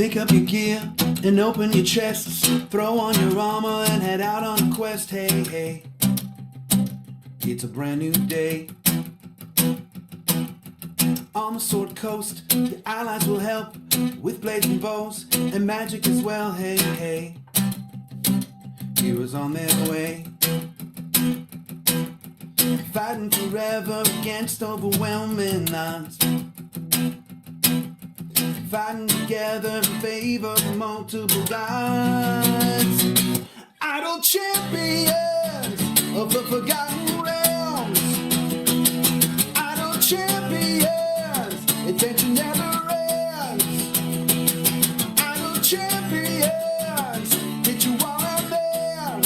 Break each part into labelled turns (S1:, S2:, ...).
S1: Pick up your gear and open your chests. Throw on your armor and head out on a quest. Hey, hey, it's a brand new day. On the Sword Coast, your allies will help with blades and bows and magic as well. Hey, hey, heroes on their way. Fighting forever against overwhelming odds. Fighting together in favor of multiple gods. Idle champions of the forgotten realms. Idle champions, adventure never ends. Idle champions, get you all out there.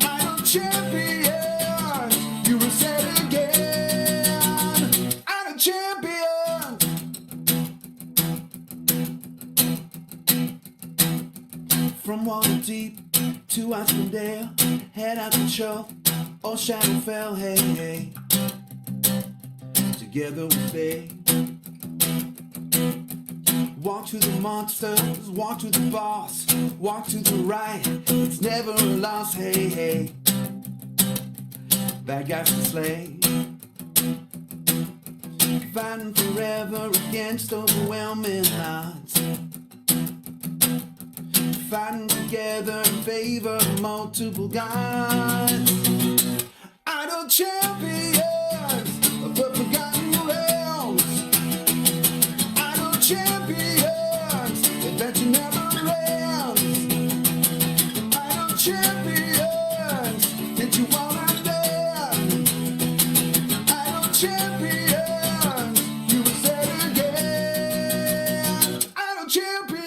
S1: Idle champions, you will set again. Idle champions. From Waterdeep to Icewind, head out to show, all Shadowfell, hey, hey. Together we stay. Walk to the monsters, walk to the boss, walk to the right, it's never a loss, hey, hey. Bad guys to slay. Fighting forever against overwhelming odds. Fighting together in favor of multiple gods. Idle champions of the forgotten realms. Idle champions, adventure never ends. Idle champions, get you all out there. Idle champions, you will say again. Idle champions.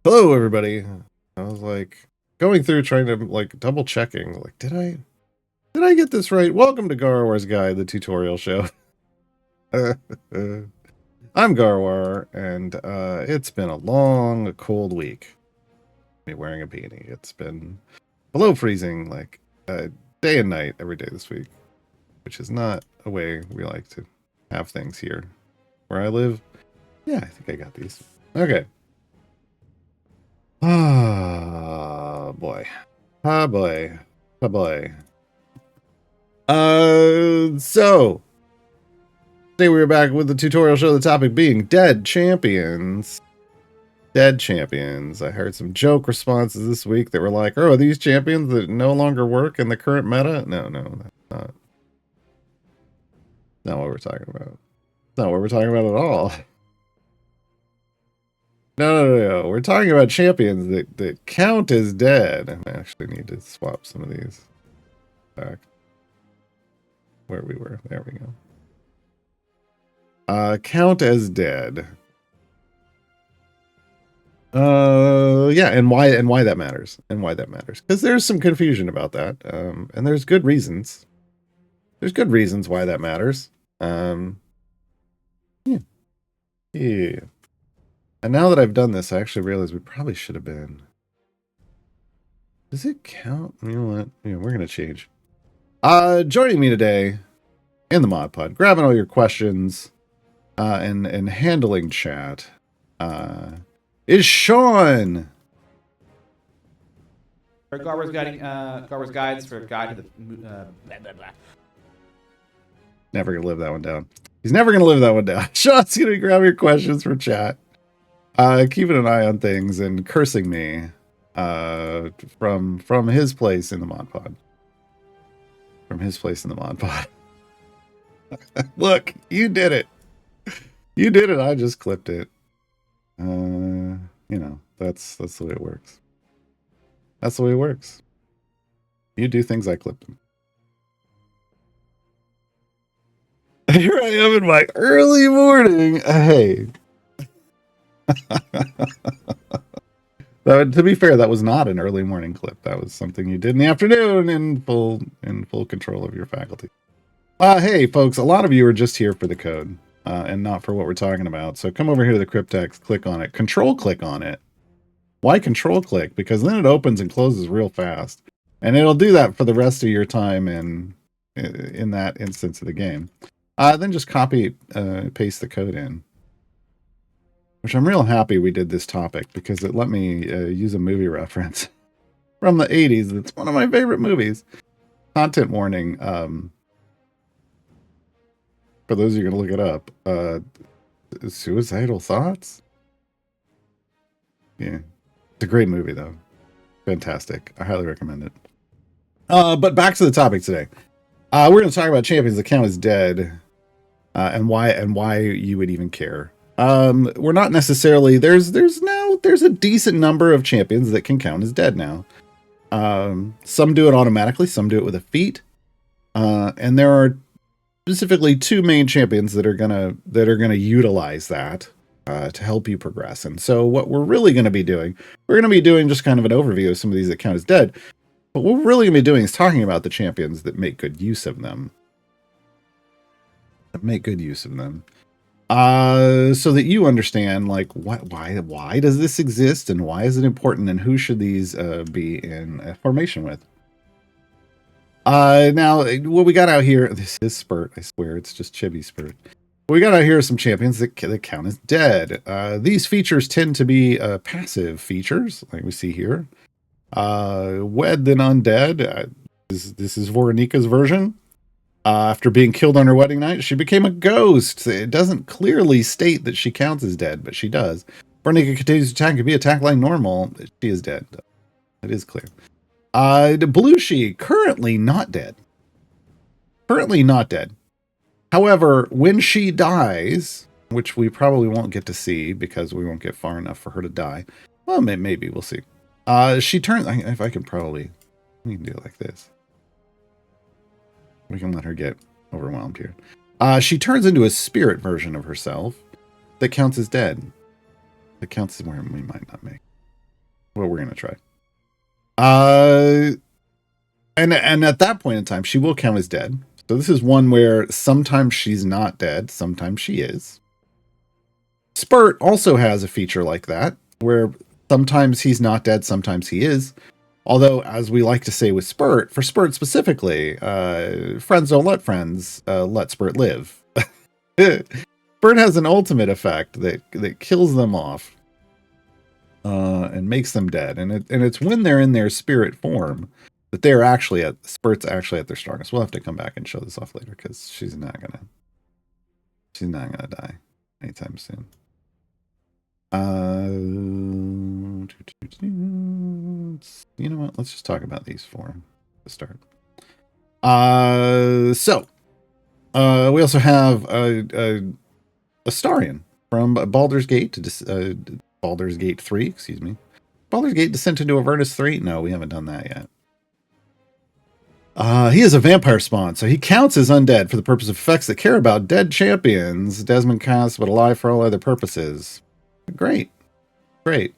S2: Hello, everybody. I was like going through trying to like double checking. Like, did I get this right? Welcome to Gaarawarr's Guide, the tutorial show. I'm Gaarawarr, and it's been a long, cold week. Me wearing a beanie. It's been below freezing, like day and night every day this week, which is not a way we like to have things here where I live. Yeah, I think I got these. Okay. Oh boy. Oh boy. Oh boy. So today we are back with the tutorial show, the topic being dead champions. Dead champions. I heard some joke responses this week that were like, oh, are these champions that no longer work in the current meta? No, that's not what we're talking about. That's not what we're talking about at all. No. We're talking about champions that count as dead. I actually need to swap some of these back where we were. There we go. Count as dead. Yeah, and why that matters. Because there's some confusion about that. And there's good reasons. There's good reasons why that matters. Yeah. And now that I've done this, I actually realize we probably should have been. Does it count? You know what? Yeah, we're gonna change. Joining me today in the mod pod, grabbing all your questions, and handling chat, is Sean.
S3: Gaarawarr's guides for guide to the blah blah blah.
S2: Never gonna live that one down. He's never gonna live that one down. Sean's gonna grab your questions for chat. Keeping an eye on things and cursing me from his place in the mod pod. From his place in the mod pod. Look, you did it. You did it. I just clipped it. You know, that's the way it works. That's the way it works. You do things, I clip them. Here I am in my early morning. Hey. To be fair, that was not an early morning clip. That was something you did in the afternoon in full control of your faculty. Hey, folks, a lot of you are just here for the code and not for what we're talking about. So come over here to the cryptex, click on it, control click on it. Why control click? Because then it opens and closes real fast. And it'll do that for the rest of your time in that instance of the game. Then just copy, paste the code in. Which I'm real happy we did this topic because it let me use a movie reference from the 80s. It's one of my favorite movies. Content warning. For those of you going to look it up, Suicidal Thoughts? Yeah. It's a great movie, though. Fantastic. I highly recommend it. But back to the topic today. We're going to talk about champions that count as dead and why you would even care. We're not necessarily... There's a decent number of champions that can count as dead now. Some do it automatically, some do it with a feat. And there are specifically two main champions that are gonna utilize that to help you progress. And so what we're really going to be doing, we're going to be doing just kind of an overview of some of these that count as dead. But what we're really going to be doing is talking about the champions that make good use of them. So that you understand, like, why does this exist and why is it important and who should these be in formation with? Now, what we got out here, this is Spurt, I swear, it's just Chibi Spurt. What we got out here are some champions that count as dead. These features tend to be passive features, like we see here. Wed then Undead, this is Voronika's version. After being killed on her wedding night, she became a ghost. It doesn't clearly state that she counts as dead, but she does. Voronika continues to attack and be attacked like normal. She is dead. It is clear. Belushi, currently not dead. However, when she dies, which we probably won't get to see because we won't get far enough for her to die. Well, maybe we'll see. She turns, if I can probably, we can do it like this. We can let her get overwhelmed here. She turns into a spirit version of herself that counts as dead. That counts as where we might not make. Well, we're going to try. And at that point in time, she will count as dead. So this is one where sometimes she's not dead, sometimes she is. Spurt also has a feature like that, where sometimes he's not dead, sometimes he is. Although, as we like to say with Spurt, for Spurt specifically, friends don't let friends let Spurt live. Spurt has an ultimate effect that kills them off and makes them dead. And it's when they're in their spirit form that they're actually Spurt's actually at their strongest. We'll have to come back and show this off later because she's not gonna die anytime soon. You know what? Let's just talk about these four to start. So we also have Astarion from Baldur's Gate to Baldur's Gate 3, excuse me. Baldur's Gate Descent into Avernus 3? No, we haven't done that yet. He is a vampire spawn, so he counts as undead for the purpose of effects that care about dead champions. Desmond casts, but alive for all other purposes. Great. They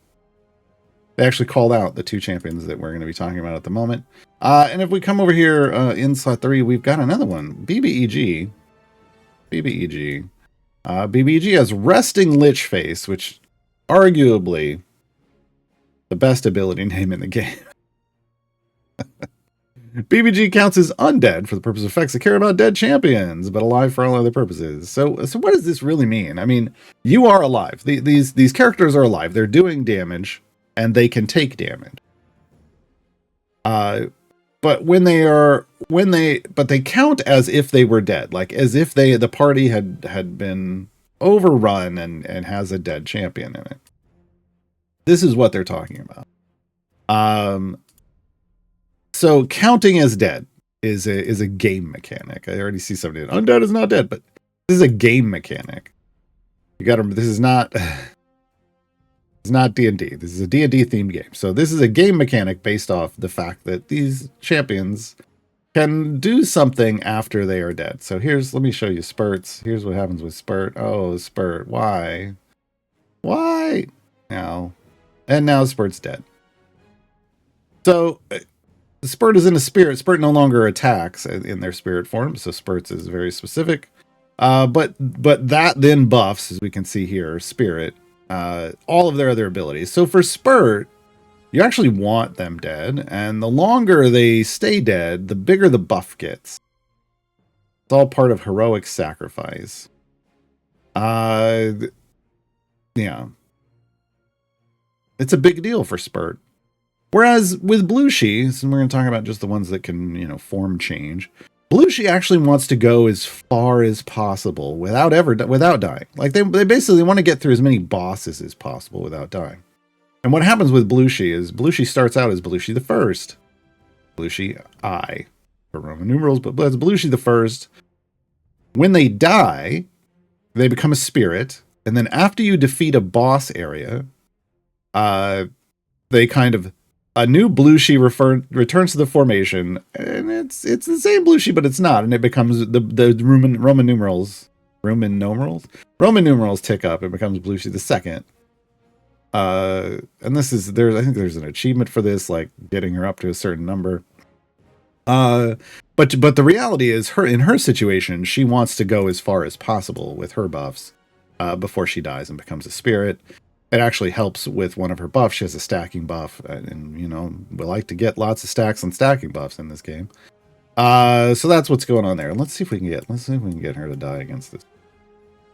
S2: actually called out the two champions that we're going to be talking about at the moment. And if we come over here in slot 3, we've got another one. BBEG. BBEG has Resting Lich Face, which arguably the best ability name in the game. BBG counts as undead for the purpose of effects that care about dead champions, but alive for all other purposes. So what does this really mean? I mean, you are alive. These characters are alive. They're doing damage, and they can take damage. But they count as if they were dead, like as if the party had been overrun and has a dead champion in it. This is what they're talking about. So counting as dead is a game mechanic. I already see somebody. Undead is not dead, but this is a game mechanic. You got to. This is not. It's not D&D. This is a D&D themed game. So this is a game mechanic based off the fact that these champions can do something after they are dead. So let me show you Spurts. Here's what happens with Spurt. Oh, Spurt. Why? Now. And now Spurt's dead. So Spurt is in a spirit. Spurt no longer attacks in their spirit form, so Spurts is very specific. But that then buffs, as we can see here, spirit, all of their other abilities. So for Spurt, you actually want them dead, and the longer they stay dead, the bigger the buff gets. It's all part of heroic sacrifice. Yeah. It's a big deal for Spurt. Whereas with Blushi, and we're going to talk about just the ones that can, form change, Blushi actually wants to go as far as possible without dying. Like they basically want to get through as many bosses as possible without dying. And what happens with Blushi is Blushi starts out as Blushi the First. Blushi I for Roman numerals, but that's Blushi the First. When they die, they become a spirit, and then after you defeat a boss area, they kind of a new Blushi returns to the formation, and it's the same Blushi, but it's not, and it becomes the Roman numerals. Roman numerals tick up. It becomes Blushi the Second. And I think there's an achievement for this, like getting her up to a certain number. But the reality is, in her situation, she wants to go as far as possible with her buffs, before she dies and becomes a spirit. It actually helps with one of her buffs. She has a stacking buff, and we like to get lots of stacks and stacking buffs in this game. So that's what's going on there. Let's see if we can get her to die against this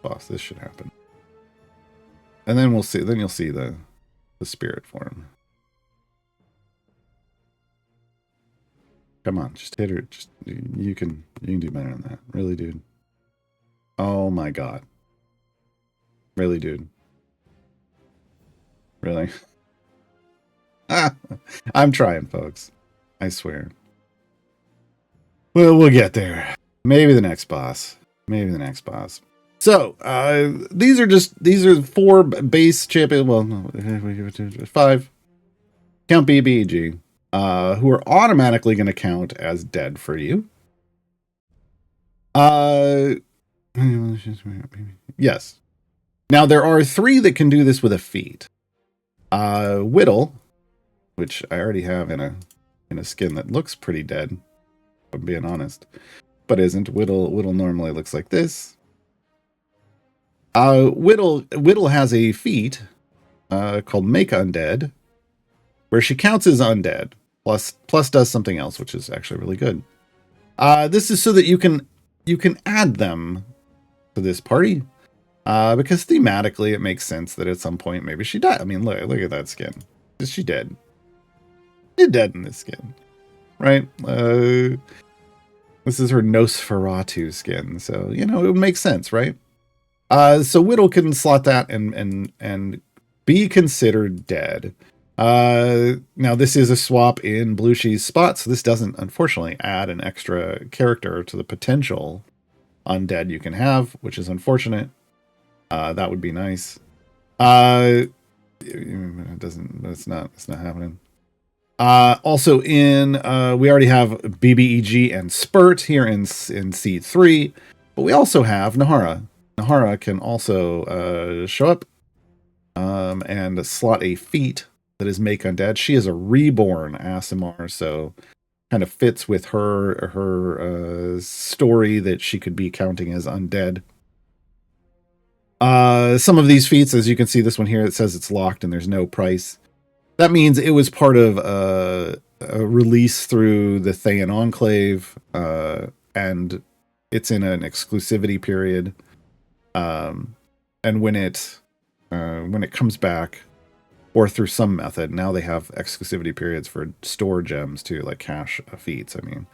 S2: boss. This should happen. And then we'll see. Then you'll see the spirit form. Come on, just hit her. You can do better than that. Really, dude. Oh my god. Really, dude. Really? I'm trying, folks. I swear. Well, we'll get there. Maybe the next boss. So, these are 4 base champion. Well, no, 5. Count BBEG, who are automatically going to count as dead for you. Yes. Now there are 3 that can do this with a feat. Whittle, which I already have in a skin that looks pretty dead, if I'm being honest, but isn't. Whittle normally looks like this. Whittle has a feat called Make Undead, where she counts as undead, plus does something else, which is actually really good. This is so that you can add them to this party. Because thematically it makes sense that at some point maybe she died. I mean, look at that skin. Is she dead? She's dead in this skin, right? This is her Nosferatu skin, so it would make sense, right? So Whittle can slot that and be considered dead. Now this is a swap in Blushi's spot, so this doesn't unfortunately add an extra character to the potential undead you can have, which is unfortunate. That would be nice. It doesn't. It's not happening. Also we already have BBEG and Spurt here in Seed 3, but we also have Nahara. Nahara can also show up and slot a feat that is Make Undead. She is a reborn Aasimar, so kind of fits with her story that she could be counting as undead. Some of these feats, as you can see, this one here, it says it's locked and there's no price. That means it was part of a release through the Thayan Enclave, and it's in an exclusivity period. And when it comes back, or through some method, now they have exclusivity periods for store gems too, like cash feats. I mean,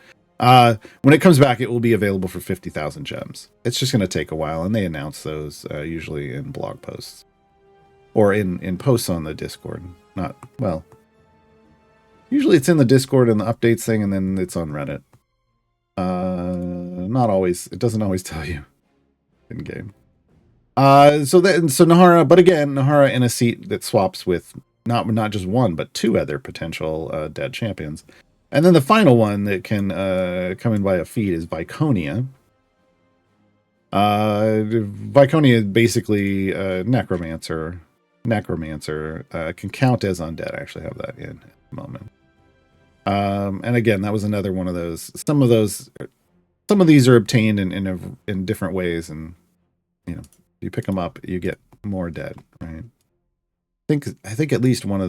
S2: when it comes back, it will be available for 50,000 gems. It's just going to take a while, and they announce those usually in blog posts or in posts on the Discord. Usually it's in the Discord and the updates thing, and then it's on Reddit. Not always. It doesn't always tell you in game. So Nahara, but again, Nahara in a seat that swaps with not just one, but 2 other potential dead champions. And then the final one that can come in by a feat is Viconia. Viconia is basically Necromancer. Necromancer can count as undead. I actually have that in at the moment. And again, that was another one of those. Some of these are obtained in different ways, and you pick them up, you get more dead, right? I think at least one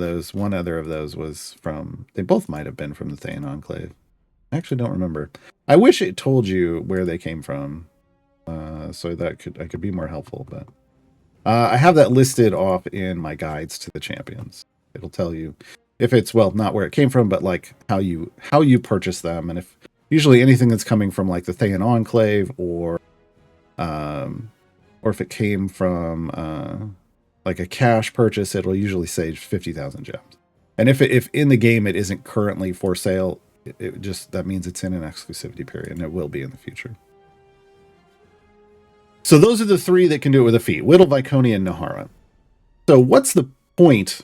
S2: other of those was from. They both might have been from the Thayan Enclave. I actually don't remember. I wish it told you where they came from, so that I could be more helpful. But I have that listed off in my guides to the champions. It'll tell you if it's not where it came from, but like how you purchase them, and if usually anything that's coming from like the Thayan Enclave or if it came from like a cash purchase, it'll usually say 50,000 gems. And if in the game it isn't currently for sale, it just that means it's in an exclusivity period, and it will be in the future. So those are the three that can do it with a feat: Whittle, Viconia, and Nahara. So what's the point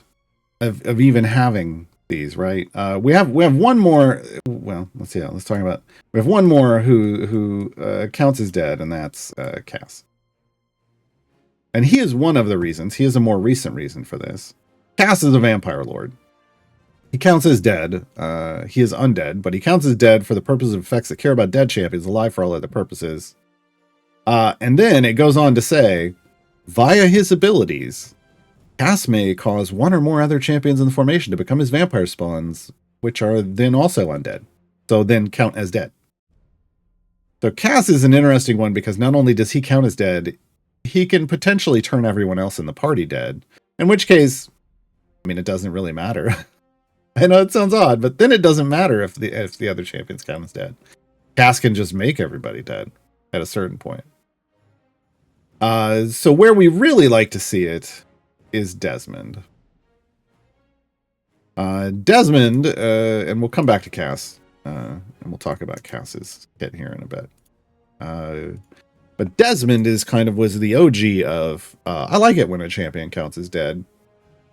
S2: of even having these, right? We have one more. Well, let's see. Let's talk about. We have one more who counts as dead, and that's Cass. And he is one of the reasons. He is a more recent reason for this. Cass is a vampire lord. He counts as dead. He is undead, but he counts as dead for the purpose of effects that care about dead champions, alive for all other purposes. And then it goes on to say, via his abilities, Cass may cause one or more other champions in the formation to become his vampire spawns, which are then also undead. So then count as dead. So Cass is an interesting one because not only does he count as dead, he can potentially turn everyone else in the party dead. In which case, I mean, it doesn't really matter. I know it sounds odd, but then it doesn't matter if the other champions count as dead. Cass can just make everybody dead at a certain point. So where we really like to see it is Desmond. Desmond, and we'll come back to Cass, and we'll talk about Cass's hit here in a bit. But Desmond was the OG of, I like it when a champion counts as dead.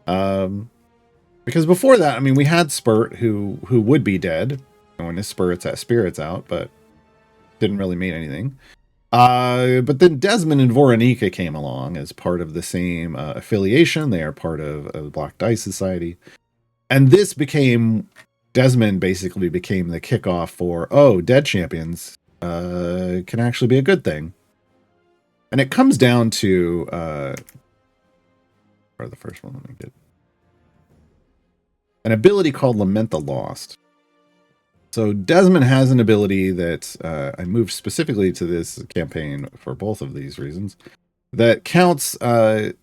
S2: Because before that, I mean, we had Spurt who would be dead when his spirit's out, but didn't really mean anything. But then Desmond and Voronika came along as part of the same affiliation. They are part of the Black Dice Society. And Desmond basically became the kickoff for, dead champions can actually be a good thing. And it comes down to, or the first one, let me get an ability called Lament the Lost. So Desmond has an ability that I moved specifically to this campaign for both of these reasons, that counts the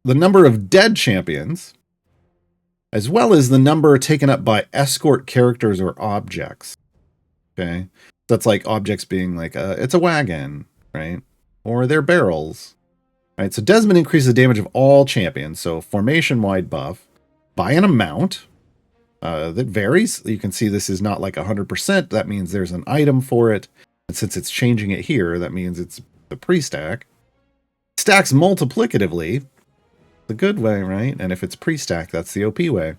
S2: number of dead champions, as well as the number taken up by escort characters or objects. Okay, that's like objects being like it's a wagon, right? Or they're barrels. Right, so Desmond increases the damage of all champions, so formation-wide buff, by an amount that varies. You can see this is not like 100%. That means there's an item for it. And since it's changing it here, that means it's the pre-stack. Stacks multiplicatively, the good way, right? And if it's pre-stack, that's the OP way.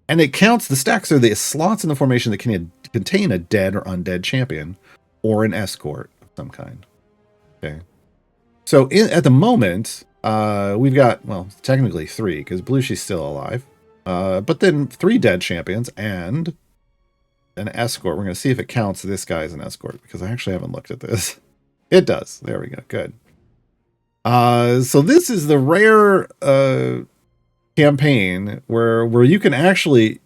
S2: And it counts, the stacks are the slots in the formation that can contain a dead or undead champion, or an escort of some kind. Okay. So at the moment, we've got, technically 3, because Belushi's still alive. But then 3 dead champions and an escort. We're going to see if it counts this guy as an escort, because I actually haven't looked at this. It does. There we go. Good. So this is the rare campaign where you can actually,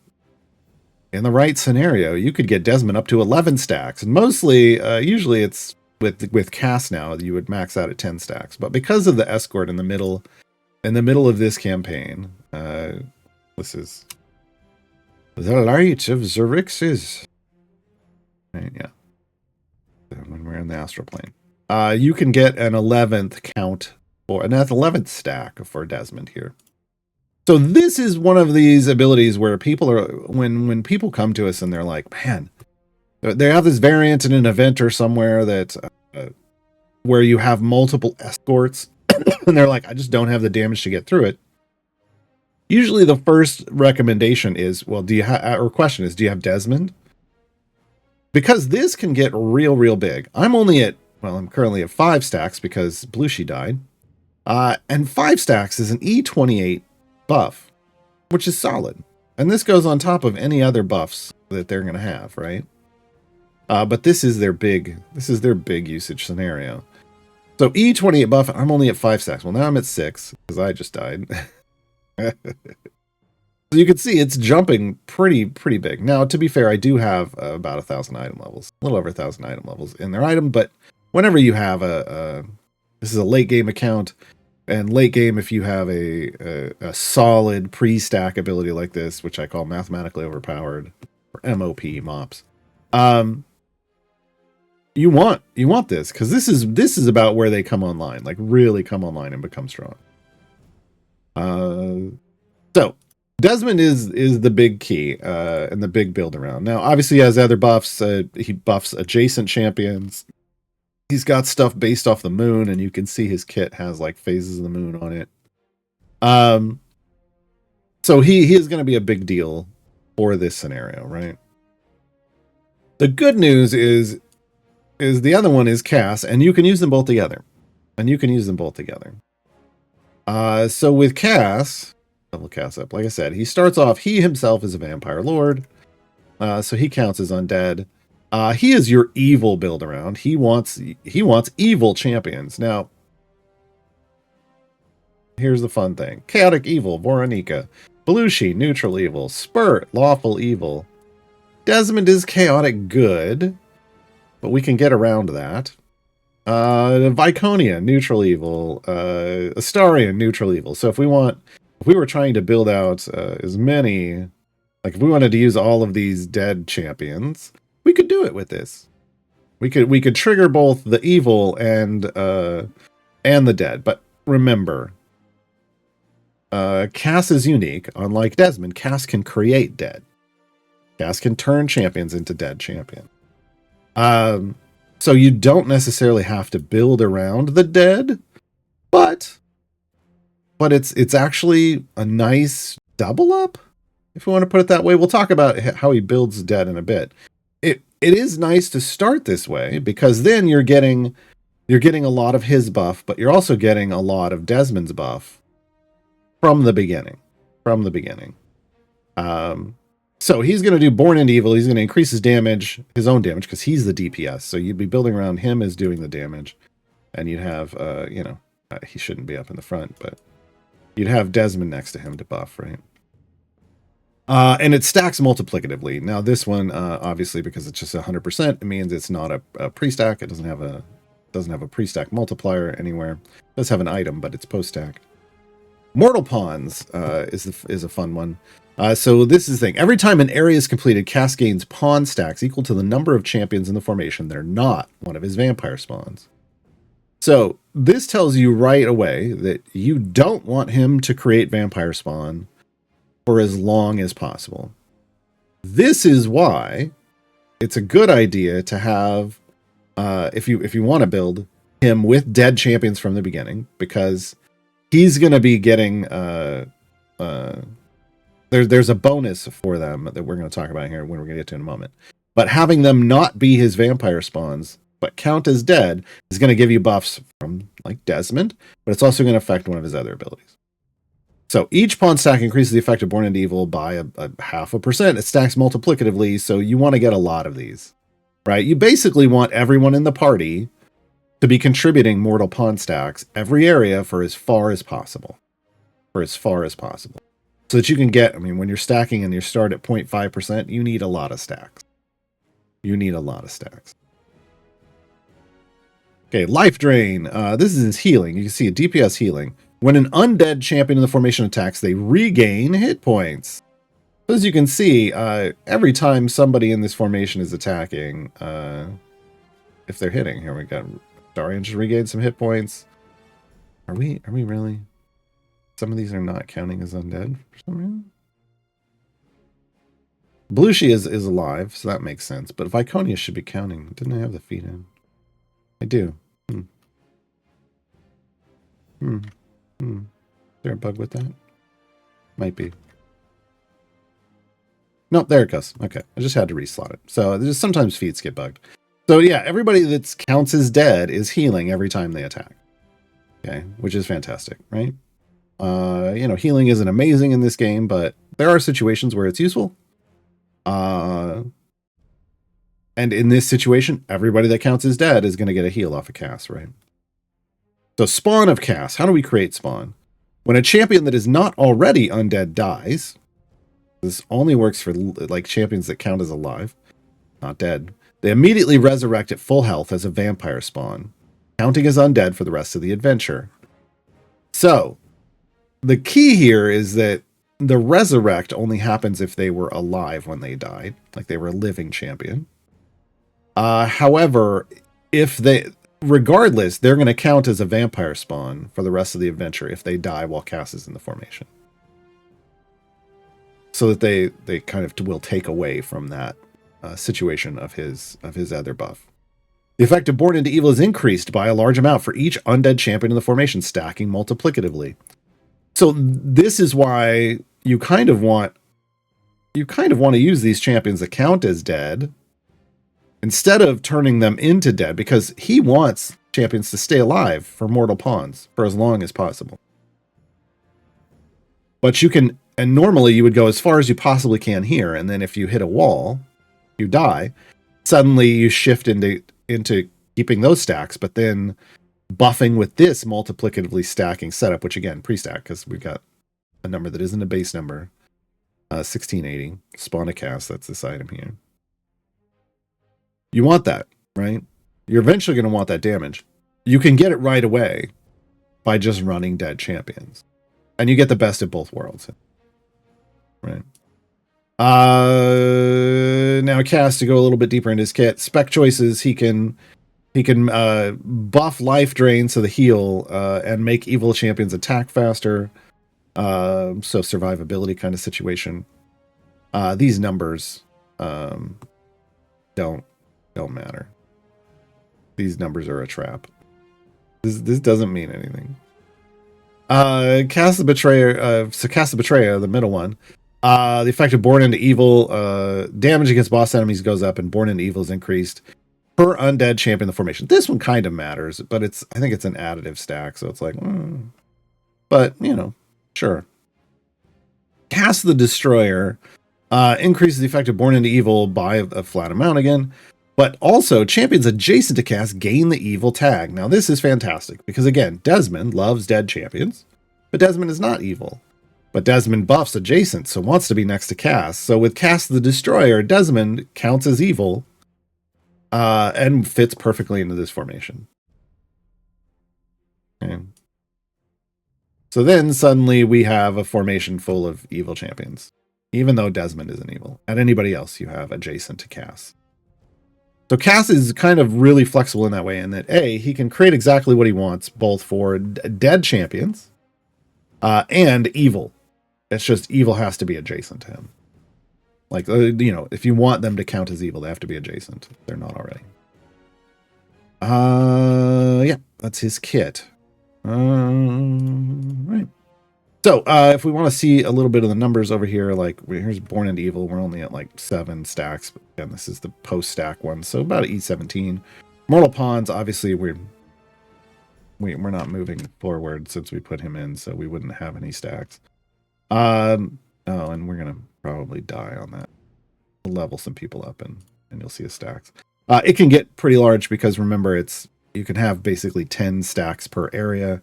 S2: in the right scenario, you could get Desmond up to 11 stacks. And mostly, usually it's with Cass now, you would max out at 10 stacks. But because of the escort in the middle of this campaign, this is the light of Xerxes. Right, yeah. When we're in the astral plane. You can get an 11th count, or an 11th stack for Desmond here. So this is one of these abilities where people are, when people come to us and they're like, man, they have this variant in an event or somewhere that where you have multiple escorts, and they're like, I just don't have the damage to get through it. Usually the first recommendation is, do you have Desmond? Because this can get real big. I'm currently at 5 stacks because Belushi died. And 5 stacks is an E28 buff, which is solid. And this goes on top of any other buffs that they're going to have, right? But this is their big usage scenario. So E28 buff, I'm only at 5 stacks. Well, now I'm at 6 because I just died. So you can see it's jumping pretty big. Now, to be fair, I do have about 1,000 item levels, a little over 1,000 item levels in their item. But whenever you have this is a late game account, and late game, if you have a solid pre-stack ability like this, which I call mathematically overpowered, or MOP, MOPS, you want this, because this is about where they come online, like really come online and become strong. So Desmond is the big key and the big build around. Now, obviously, he has other buffs. He buffs adjacent champions. He's got stuff based off the moon, and you can see his kit has like phases of the moon on it. So he is going to be a big deal for this scenario, right? The good news is the other one is Cass, and you can use them both together. So with Cass, level Cass up. Like I said, he starts off. He himself is a vampire lord, so he counts as undead. He is your evil build around. He wants evil champions. Now, here's the fun thing: chaotic evil, Voronika, Belushi, neutral evil, Spurt, lawful evil. Desmond is chaotic good, but we can get around that. Viconia, neutral evil. Astarion, neutral evil. So if we were trying to build out as many, like if we wanted to use all of these dead champions, we could do it with this. We could trigger both the evil and the dead. But remember, Cass is unique. Unlike Desmond, Cass can create dead. Cass can turn champions into dead champions. So you don't necessarily have to build around the dead, but it's actually a nice double up, if we want to put it that way. We'll talk about how he builds dead in a bit. It is nice to start this way, because then you're getting a lot of his buff, but you're also getting a lot of Desmond's buff from the beginning. So he's going to do Born into Evil. He's going to increase his damage, his own damage, because he's the DPS. So you'd be building around him as doing the damage, and you'd have he shouldn't be up in the front, but you'd have Desmond next to him to buff, right? And it stacks multiplicatively. Now this one, obviously, because it's just 100%, it means it's not a pre-stack. It doesn't have a pre-stack multiplier anywhere. It does have an item, but it's post-stacked. Mortal Pawns is a fun one. So this is the thing. Every time an area is completed, Cass gains pawn stacks equal to the number of champions in the formation that are not one of his vampire spawns. So this tells you right away that you don't want him to create vampire spawn for as long as possible. This is why it's a good idea to have, if you want to build him with dead champions from the beginning, because he's going to be getting there's a bonus for them that we're going to talk about here when we're going to get to in a moment. But having them not be his vampire spawns, but count as dead, is going to give you buffs from like Desmond, but it's also going to affect one of his other abilities. So each pawn stack increases the effect of Born into Evil by a 0.5%. It stacks multiplicatively, so you want to get a lot of these, right? You basically want everyone in the party to be contributing mortal pawn stacks every area for as far as possible. So that you can get, when you're stacking and you start at 0.5%, you need a lot of stacks. Okay, Life Drain. This is his healing. You can see a DPS healing. When an undead champion in the formation attacks, they regain hit points. So as you can see, every time somebody in this formation is attacking, if they're hitting, here we got Darian just regained some hit points. Are we really? Some of these are not counting as undead for some reason. Belushi is alive, so that makes sense. But Viconia should be counting. Didn't I have the feat in? I do. Is there a bug with that? Might be. Nope, there it goes. Okay, I just had to reslot it. So there's sometimes feats get bugged. So yeah, everybody that counts as dead is healing every time they attack. Okay, which is fantastic, right? Healing isn't amazing in this game, but there are situations where it's useful. And in this situation, everybody that counts as dead is going to get a heal off a cast, right? So spawn of cast. How do we create spawn? When a champion that is not already undead dies, this only works for like champions that count as alive, not dead. They immediately resurrect at full health as a vampire spawn, counting as undead for the rest of the adventure. So, the key here is that the resurrect only happens if they were alive when they died, like they were a living champion. However, regardless, they're going to count as a vampire spawn for the rest of the adventure if they die while Cass is in the formation. So that they kind of will take away from that situation of his other buff. The effect of Born into Evil is increased by a large amount for each undead champion in the formation, stacking multiplicatively. So this is why you kind of want to use these champions that count as dead instead of turning them into dead, because he wants champions to stay alive for mortal pawns for as long as possible. But you can, and normally you would go as far as you possibly can here, and then if you hit a wall, you die. Suddenly you shift into keeping those stacks, but then buffing with this multiplicatively stacking setup, which again, pre-stack, because we've got a number that isn't a base number. 1680, spawn a cast, that's this item here. You want that, right? You're eventually going to want that damage. You can get it right away by just running dead champions. And you get the best of both worlds. Right. Now Cass, to go a little bit deeper into his kit, spec choices, he can buff life drain, so the heal, and make evil champions attack faster. So survivability kind of situation. These numbers don't matter. These numbers are a trap. This doesn't mean anything. Cast the Betrayer, Cast the Betrayer, the middle one. The effect of Born into Evil, damage against boss enemies goes up, and Born into Evil is increased per undead champion in the formation. This one kind of matters, but I think it's an additive stack, so it's like, but sure. Cast the Destroyer, increases the effect of Born into Evil by a flat amount again, but also champions adjacent to Cass gain the evil tag. Now this is fantastic because again, Desmond loves dead champions, but Desmond is not evil. But Desmond buffs adjacent, so wants to be next to Cass. So with Cass the Destroyer, Desmond counts as evil, and fits perfectly into this formation. Okay. So then suddenly we have a formation full of evil champions, even though Desmond isn't evil, and anybody else you have adjacent to Cass. So Cass is kind of really flexible in that way, in that he can create exactly what he wants, both for dead champions and evil. It's just evil has to be adjacent to him. Like, if you want them to count as evil, they have to be adjacent. They're not already. Yeah, that's his kit. Right. So, if we want to see a little bit of the numbers over here, like, here's Born into Evil. We're only at, like, 7 stacks. But again, this is the post-stack one, so about E17. Mortal Pawns, obviously, we're not moving forward since we put him in, so we wouldn't have any stacks. And we're gonna probably die on that. We'll level some people up and you'll see his stacks. It can get pretty large because remember, you can have basically 10 stacks per area.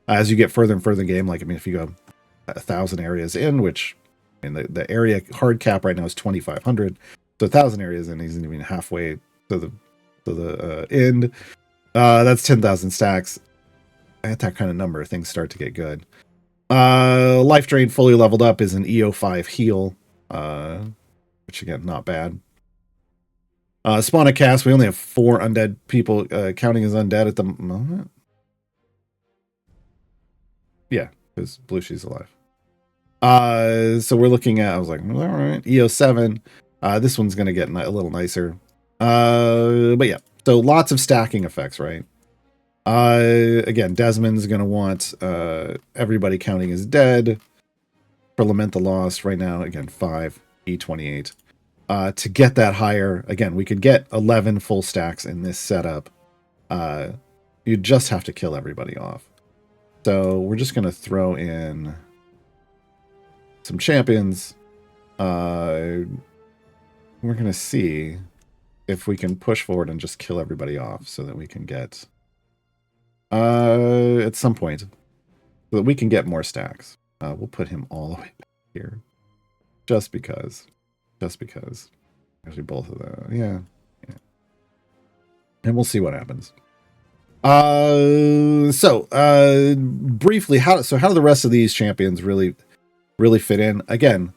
S2: As you get further and further in the game, like, if you go 1,000 areas in, which the area hard cap right now is 2,500. So 1,000 areas in, he's even halfway to the end. That's 10,000 stacks. At that kind of number, things start to get good. Life Drain fully leveled up is an EO5 heal, which again, not bad. Spawn a Cast, we only have 4 undead people, counting as undead at the moment. Yeah, because Blue She's alive. So we're looking at, I was like, all right, EO7. This one's going to get a little nicer. But yeah, so lots of stacking effects, right? Again, Desmond's going to want everybody counting as dead. For Lament the Lost, right now, again, 5, E28. To get that higher, again, we could get 11 full stacks in this setup. You just have to kill everybody off. So we're just going to throw in some champions. We're going to see if we can push forward and just kill everybody off so that we can get, at some point, so that we can get more stacks. We'll put him all the way back here. Just because. Actually, both of them. Yeah. And we'll see what happens. Briefly, how do the rest of these champions really fit in? Again,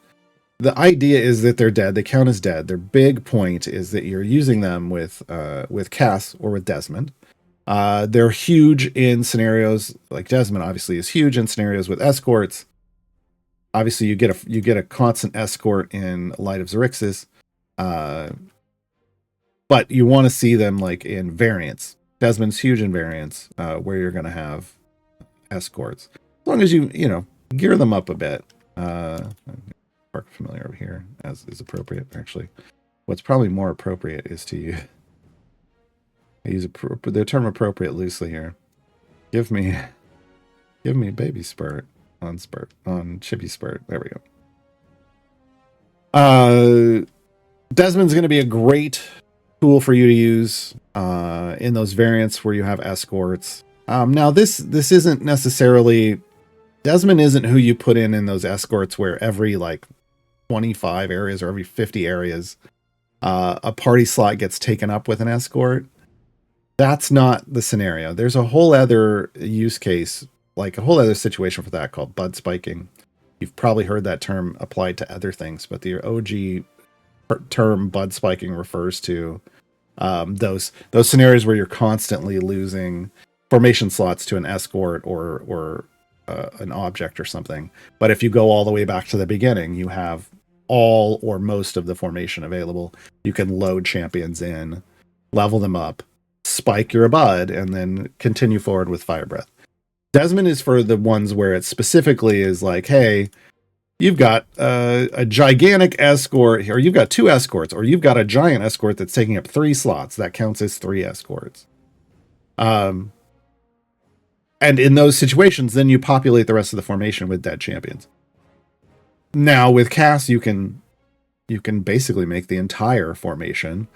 S2: the idea is that they're dead. They count as dead. Their big point is that you're using them with Cass or with Desmond. They're huge in scenarios like Desmond. Obviously, is huge in scenarios with escorts. Obviously, you get a constant escort in Light of Xerxes, but you want to see them like in variants. Desmond's huge in variants, where you're going to have escorts, as long as you gear them up a bit. Park familiar over here as is appropriate. Actually, what's probably more appropriate is to use the term appropriate loosely here. Give me baby spurt on chippy spurt. There we go. Desmond's going to be a great tool for you to use in those variants where you have escorts. Now this isn't necessarily, Desmond isn't who you put in those escorts where every like 25 areas or every 50 areas a party slot gets taken up with an escort. That's not the scenario. There's a whole other use case, like a whole other situation for that called bud spiking. You've probably heard that term applied to other things, but the OG term bud spiking refers to those scenarios where you're constantly losing formation slots to an escort or an object or something. But if you go all the way back to the beginning, you have all or most of the formation available. You can load champions in, level them up, spike your bud, and then continue forward with fire breath. Desmond is for the ones where it specifically is like, hey, you've got a gigantic escort, or you've got 2 escorts, or you've got a giant escort that's taking up 3 slots. That counts as 3 escorts. And in those situations, then you populate the rest of the formation with dead champions. Now, with Cass, you can basically make the entire formation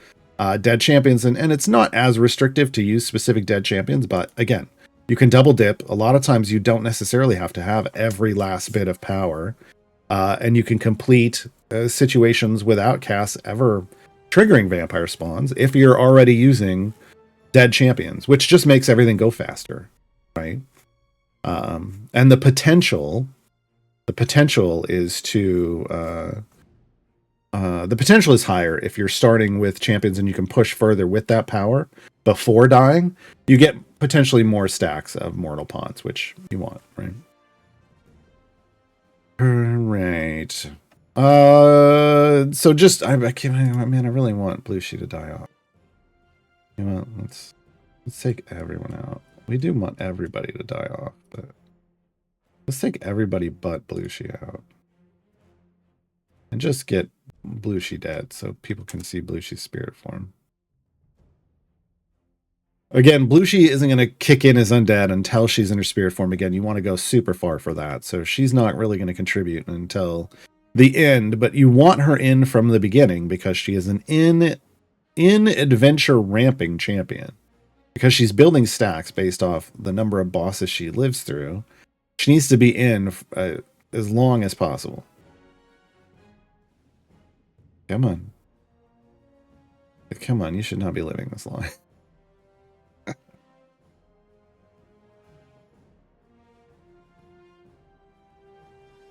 S2: dead champions, and it's not as restrictive to use specific dead champions, but again, you can double dip. A lot of times you don't necessarily have to have every last bit of power. And you can complete situations without Cass ever triggering vampire spawns if you're already using dead champions, which just makes everything go faster, right? And the potential is the potential is higher if you're starting with champions and you can push further with that power before dying. You get potentially more stacks of mortal pawns, which you want, right? Right. So just I really want Blushi to die off. You know, let's take everyone out. We do want everybody to die off, but let's take everybody but Blushi out. And just get Blushi dead so people can see Blushi's spirit form. Again, Blushi isn't going to kick in as undead until she's in her spirit form again. You want to go super far for that. So she's not really going to contribute until the end, but you want her in from the beginning because she is an in-adventure ramping champion. Because she's building stacks based off the number of bosses she lives through. She needs to be in as long as possible. Come on. Come on, you should not be living this long.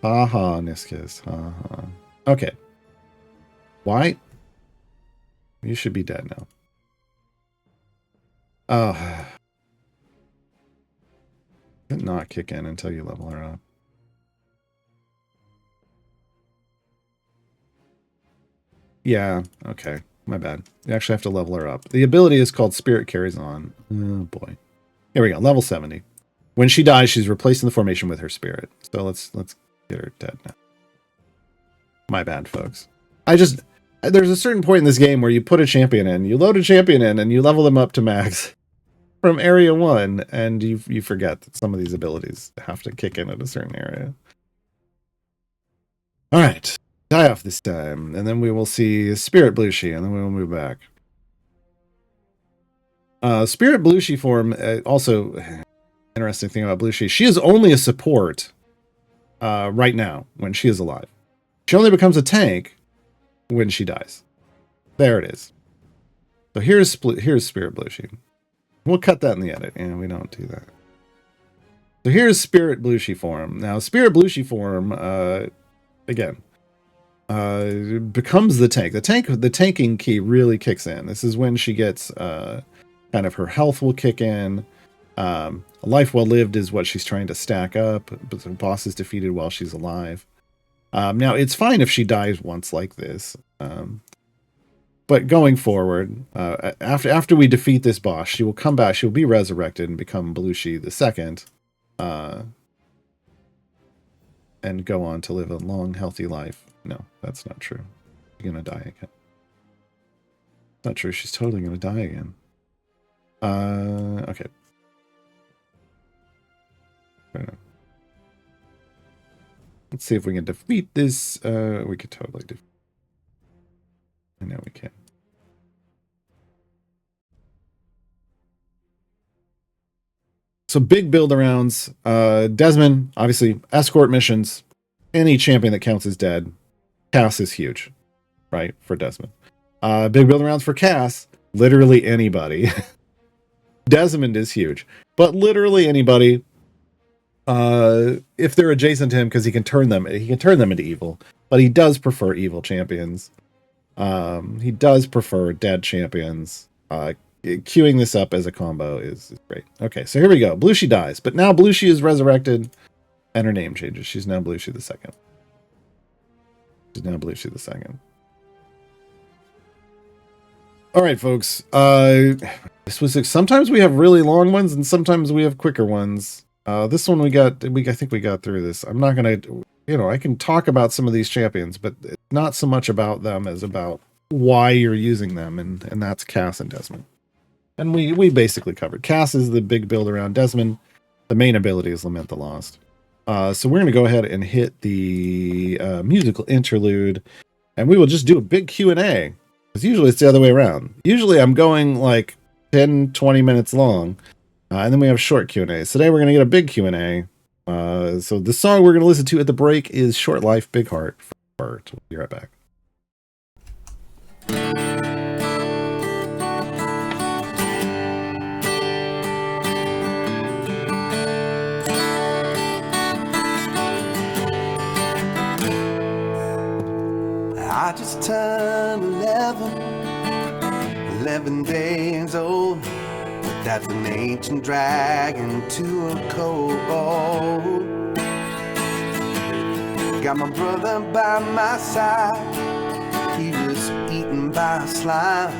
S2: Haha, Niskis. Haha. Okay. Why? You should be dead now. Oh. Did not kick in until you level her up. Yeah, okay. My bad. You actually have to level her up. The ability is called Spirit Carries On. Oh boy. Here we go. Level 70. When she dies, she's replacing the formation with her spirit. So let's get her dead now. My bad, folks. There's a certain point in this game where you put a champion in, you load a champion in, and you level them up to max. from area 1, and you forget that some of these abilities have to kick in at a certain area. All right, die off this time, and then we will see Spirit Blushi, and then we will move back. Spirit Blushi form, also interesting thing about Blushi, she is only a support right now when she is alive. She only becomes a tank when she dies. There it is. So here's Spirit Blushi. We'll cut that in the edit. Yeah, we don't do that. So here's Spirit Blushi form. Now, Spirit Blushi form, again, becomes the tank. The tanking key really kicks in. This is when she gets kind of her health will kick in. A life well lived is what she's trying to stack up, but the boss is defeated while she's alive. Now, it's fine if she dies once like this. But going forward, after we defeat this boss, she will come back. She'll be resurrected and become Blushi the Second, and go on to live a long, healthy life. No, that's not true. She's gonna die again. Not true. She's totally gonna die again. Okay. Let's see if we can defeat this. We could totally defeat. I know we can. So big build arounds. Desmond, obviously, escort missions. Any champion that counts as dead. Cass is huge, right? For Desmond. Big build arounds for Cass. Literally anybody. Desmond is huge. But literally anybody. If they're adjacent to him, because he can turn them into evil. But he does prefer evil champions. He does prefer dead champions. Queuing this up as a combo is great. Okay, so here we go. Blushi dies, but now Blushi is resurrected, and her name changes. She's now Blushi the Second. She's now Blushi the Second. All right, folks. This was sometimes we have really long ones, and sometimes we have quicker ones. This one I think we got through this. I'm not gonna, I can talk about some of these champions, but it's not so much about them as about why you're using them, and that's Cass and Desmond. And we basically covered. Cass is the big build around Desmond. The main ability is Lament the Lost. So we're going to go ahead and hit the musical interlude, and we will just do a big Q&A. Because usually it's the other way around. Usually I'm going like 10, 20 minutes long, and then we have short Q&A. Today we're going to get a big Q&A. So the song we're going to listen to at the break is Short Life, Big Heart. We'll be right back.
S1: I just turned 11 days old. But that's an ancient dragon to a kobold. Got my brother by my side. He was eaten by a slime.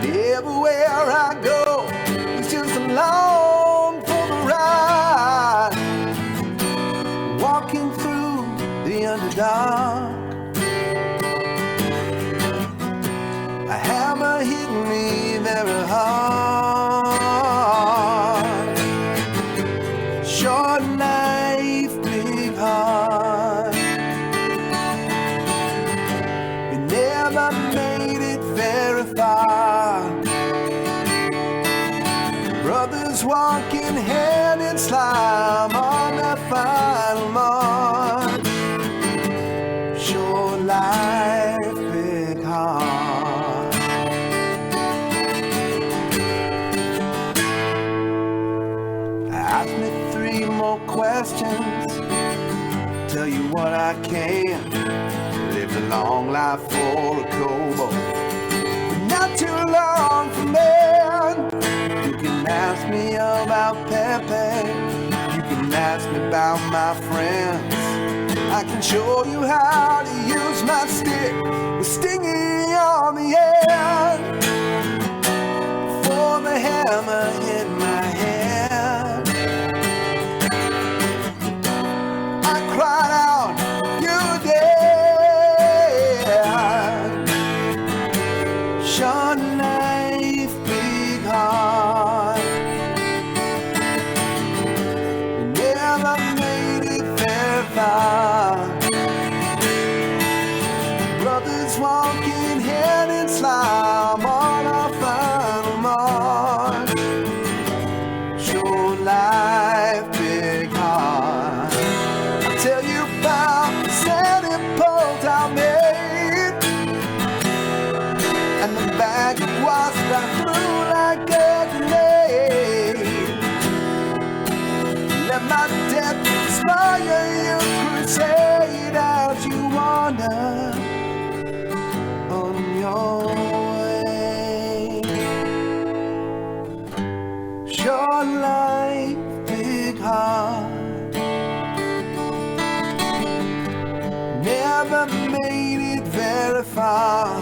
S1: And everywhere I go, it's just along for the ride. Walking through the underdark. A hammer hit me very hard. Short knife, big heart. We never made it very far. Brothers walking hand in slime on that final march. Short life, big heart. Ask me 3 more questions, tell you what I can. Lived a long life for a kobold, not too long for man. You can ask me about Pepe, you can ask me about my friends. I can show you how to use my stick with stingy on the end. Before the hammer hit my head, I cried out, "You're dead." Short knife, big heart. slime on our final march. Show life big heart. I'll tell you about the sandy poles I made, and the bag of wasp I threw like a grenade. Let my death inspire your crusade as you wander on your way. Your life, big heart, never made it very far.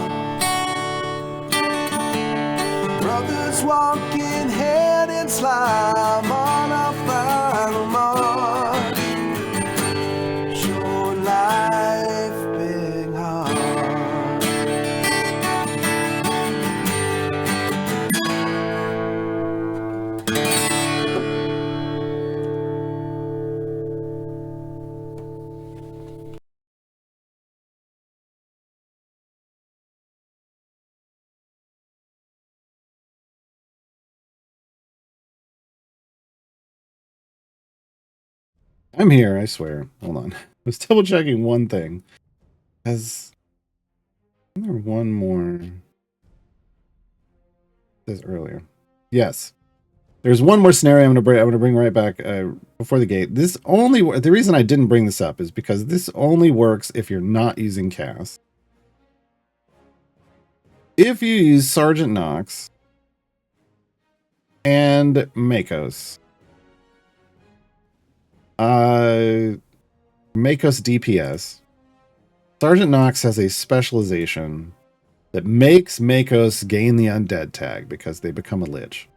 S1: Brothers walking head in slime on our final march. Your life, big heart.
S2: I'm here, I swear. Hold on. I was double checking one thing. Has there one more? This earlier. Yes. There's one more scenario I'm going to bring right back before the gate. The reason I didn't bring this up is because this only works if you're not using cast. If you use Sergeant Knox and Makos, Makos DPS, Sergeant Knox has a specialization that makes Makos gain the undead tag because they become a lich.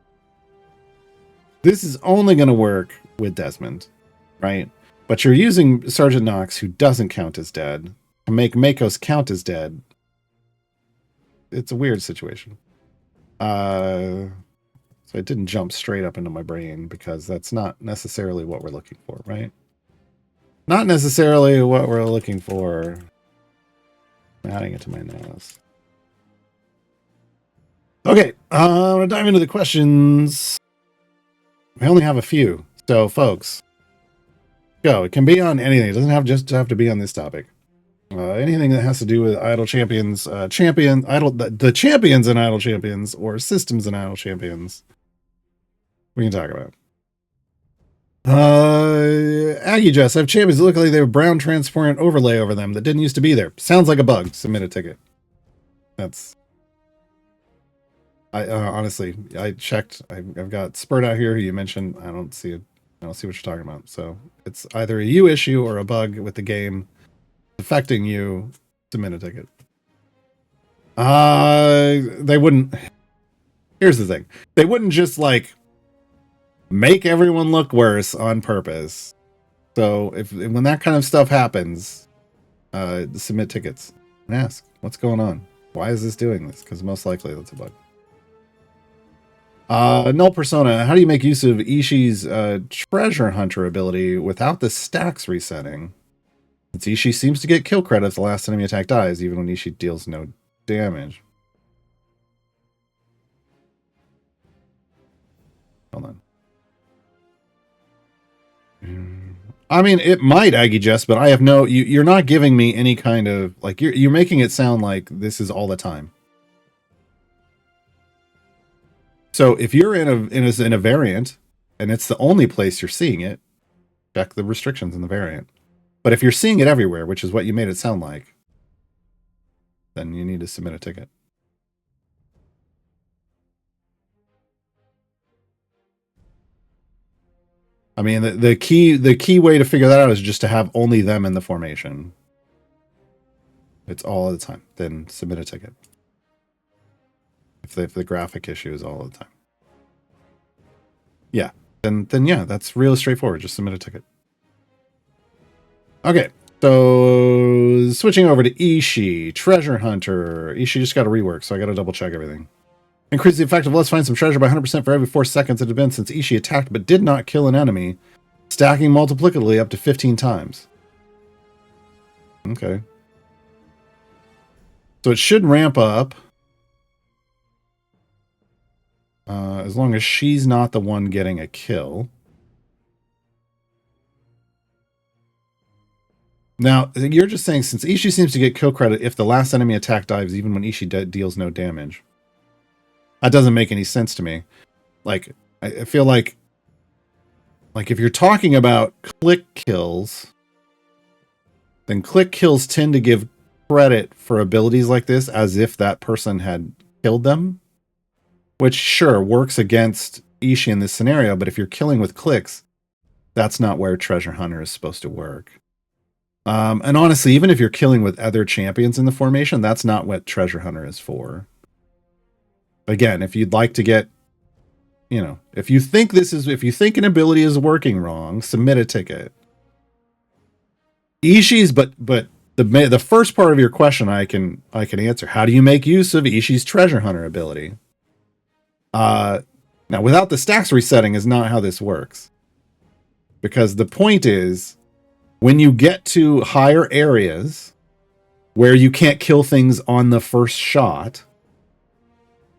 S2: This is only going to work with Desmond, right? But you're using Sergeant Knox, who doesn't count as dead, to make Makos count as dead. It's a weird situation. So it didn't jump straight up into my brain because that's not necessarily what we're looking for, right? Not necessarily what we're looking for. I'm adding it to my nose. Okay, I'm going to dive into the questions. We only have a few, so folks, go. It can be on anything. It doesn't have to be on this topic. Anything that has to do with idle champions, the champions in idle champions, or systems in idle champions, we can talk about. Aggie Jess, I have champions that look like they have brown transparent overlay over them that didn't used to be there. Sounds like a bug. Submit a ticket. That's. Honestly, I checked. I've got Spurt out here who you mentioned. I don't see it. I don't see what you're talking about. So it's either a you issue or a bug with the game affecting you. Submit a ticket. They wouldn't. Here's the thing. They wouldn't just like make everyone look worse on purpose. So when that kind of stuff happens, submit tickets and ask what's going on. Why is this doing this? Because most likely that's a bug. Null Persona, how do you make use of Ishii's treasure hunter ability without the stacks resetting? Since Ishii seems to get kill credits the last enemy attack dies, even when Ishii deals no damage. Hold on. I mean, it might, Aggie Jess, but I have no... You're not giving me any kind of... Like, you're making it sound like this is all the time. So if you're in a variant, and it's the only place you're seeing it, check the restrictions in the variant. But if you're seeing it everywhere, which is what you made it sound like, then you need to submit a ticket. I mean, the key way to figure that out is just to have only them in the formation. It's all the time. Then submit a ticket. If the graphic issue is all the time. Yeah. Then yeah, that's really straightforward. Just submit a ticket. Okay. So switching over to Ishii, Treasure Hunter. Ishii just got a rework, so I gotta double check everything. Increase the effect of let's find some treasure by 100% for every 4 seconds it had been since Ishii attacked but did not kill an enemy, stacking multiplicatively up to 15 times. Okay. So it should ramp up. as long as she's not the one getting a kill. Now, you're just saying since Ishii seems to get kill credit if the last enemy attack dives even when Ishii deals no damage. That doesn't make any sense to me. Like, I feel like if you're talking about click kills, then click kills tend to give credit for abilities like this as if that person had killed them, which sure works against Ishii in this scenario, but if you're killing with clicks, that's not where Treasure Hunter is supposed to work. And honestly, even if you're killing with other champions in the formation, that's not what Treasure Hunter is for. Again, if you'd like to get, if you think an ability is working wrong, submit a ticket. Ishii's, but the first part of your question I can answer. How do you make use of Ishii's Treasure Hunter ability? Now, without the stacks resetting is not how this works. Because the point is, when you get to higher areas where you can't kill things on the first shot,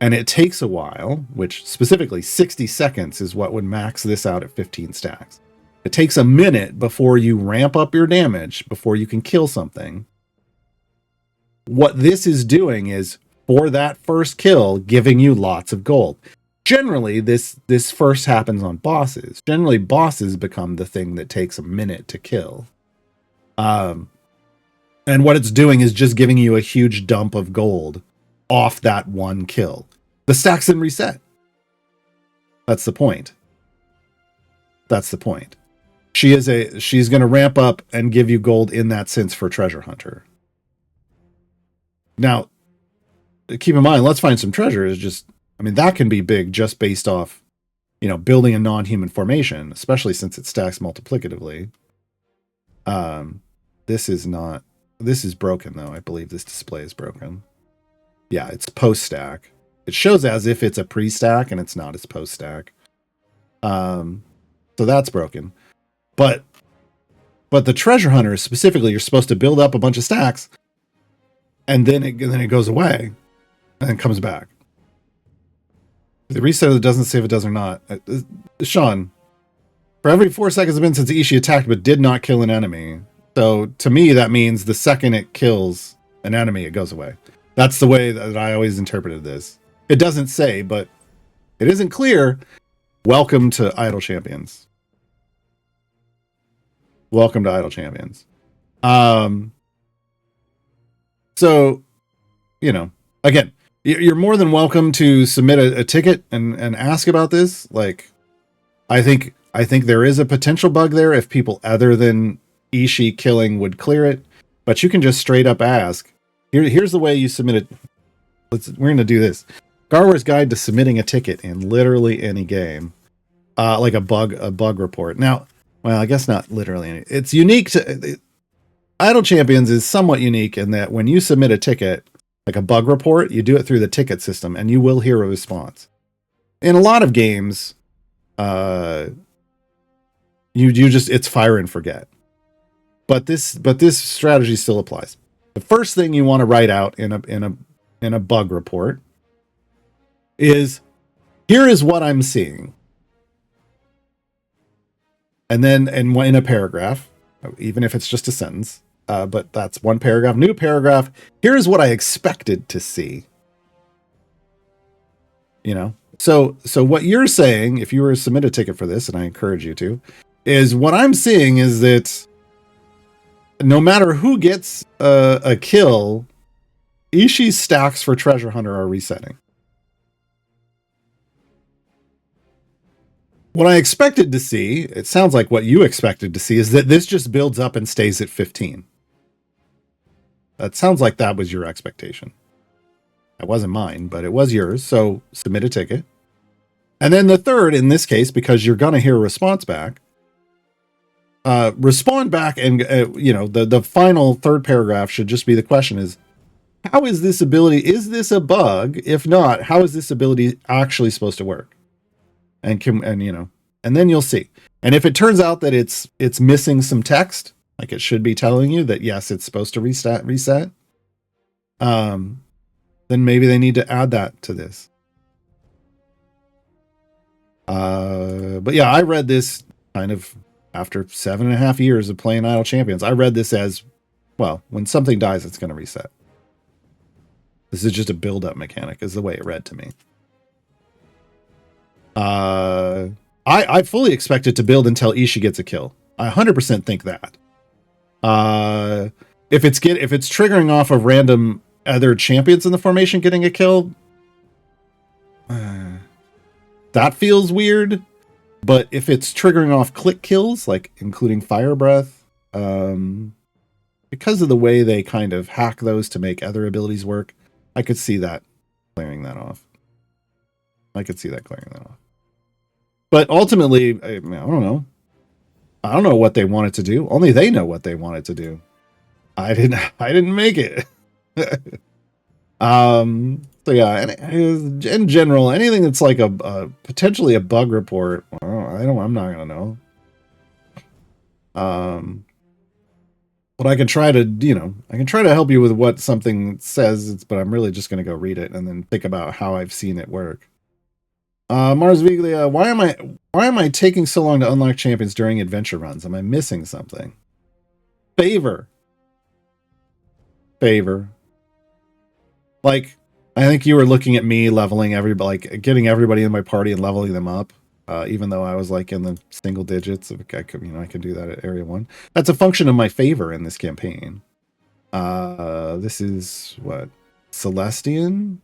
S2: and it takes a while, which specifically 60 seconds is what would max this out at 15 stacks. It takes a minute before you ramp up your damage, before you can kill something. What this is doing is, for that first kill, giving you lots of gold. Generally, this first happens on bosses. Generally, bosses become the thing that takes a minute to kill. And what it's doing is just giving you a huge dump of gold off that one kill. The stacks then reset. That's the point. She's going to ramp up and give you gold in that sense for Treasure Hunter. Now, keep in mind, let's find some treasure is just, that can be big just based off, building a non-human formation, especially since it stacks multiplicatively. This is broken though. I believe this display is broken. Yeah, it's post-stack. It shows as if it's a pre-stack and it's not, it's post-stack. So that's broken. But the Treasure Hunter specifically, you're supposed to build up a bunch of stacks and then it goes away and then comes back. The reset doesn't say if it does or not. Sean, for every 4 seconds have been since Ishii attacked but did not kill an enemy. So to me, that means the second it kills an enemy, it goes away. That's the way that I always interpreted this. It doesn't say, but it isn't clear. Welcome to Idle Champions. Welcome to Idle Champions. So, again, you're more than welcome to submit a ticket and ask about this. Like, I think there is a potential bug there if people other than Ishii killing would clear it, but you can just straight up ask. Here's the way you submit it. We're going to do this. Gaarawarr's Guide to Submitting a Ticket in literally any game. Like a bug report. Now, well, I guess not literally any. It's unique to Idle Champions is somewhat unique in that when you submit a ticket, like a bug report, you do it through the ticket system and you will hear a response. In a lot of games, you just, it's fire and forget. But this strategy still applies. The first thing you want to write out in a bug report is, here is what I'm seeing. And then in a paragraph, even if it's just a sentence, but that's one paragraph, new paragraph, here's what I expected to see. So what you're saying, if you were to submit a ticket for this, and I encourage you to, is what I'm seeing is that no matter who gets a kill, Ishii's stacks for Treasure Hunter are resetting. What I expected to see, it sounds like what you expected to see, is that this just builds up and stays at 15. That sounds like that was your expectation. That wasn't mine, but it was yours, so submit a ticket. And then the third, in this case, because you're going to hear a response back, respond back and, the final third paragraph should just be the question is, how is this ability, is this a bug? If not, how is this ability actually supposed to work? And then you'll see. And if it turns out that it's missing some text, like it should be telling you that, yes, it's supposed to reset, then maybe they need to add that to this. But yeah, I read this kind of after 7.5 years of playing Idle Champions. I read this as, well, when something dies, it's going to reset. This is just a build-up mechanic, is the way it read to me. I fully expect it to build until Ishi gets a kill. I 100% think that. If it's triggering off of random other champions in the formation getting a kill, that feels weird. But if it's triggering off click kills, like including Fire Breath, because of the way they kind of hack those to make other abilities work, I could see that clearing that off. But ultimately, I don't know. I don't know what they want it to do. Only they know what they want it to do. I didn't make it. So yeah, in general, anything that's like a potentially a bug report, I'm not gonna know. But I can try to help you with what something says, but I'm really just gonna go read it and then think about how I've seen it work. Mars Viglia, why am I taking so long to unlock champions during adventure runs? Am I missing something? Favor. Like, I think you were looking at me leveling everybody, like getting everybody in my party and leveling them up. Even though I was like in the single digits, I can do that at area 1. That's a function of my favor in this campaign. This is what, Celestian?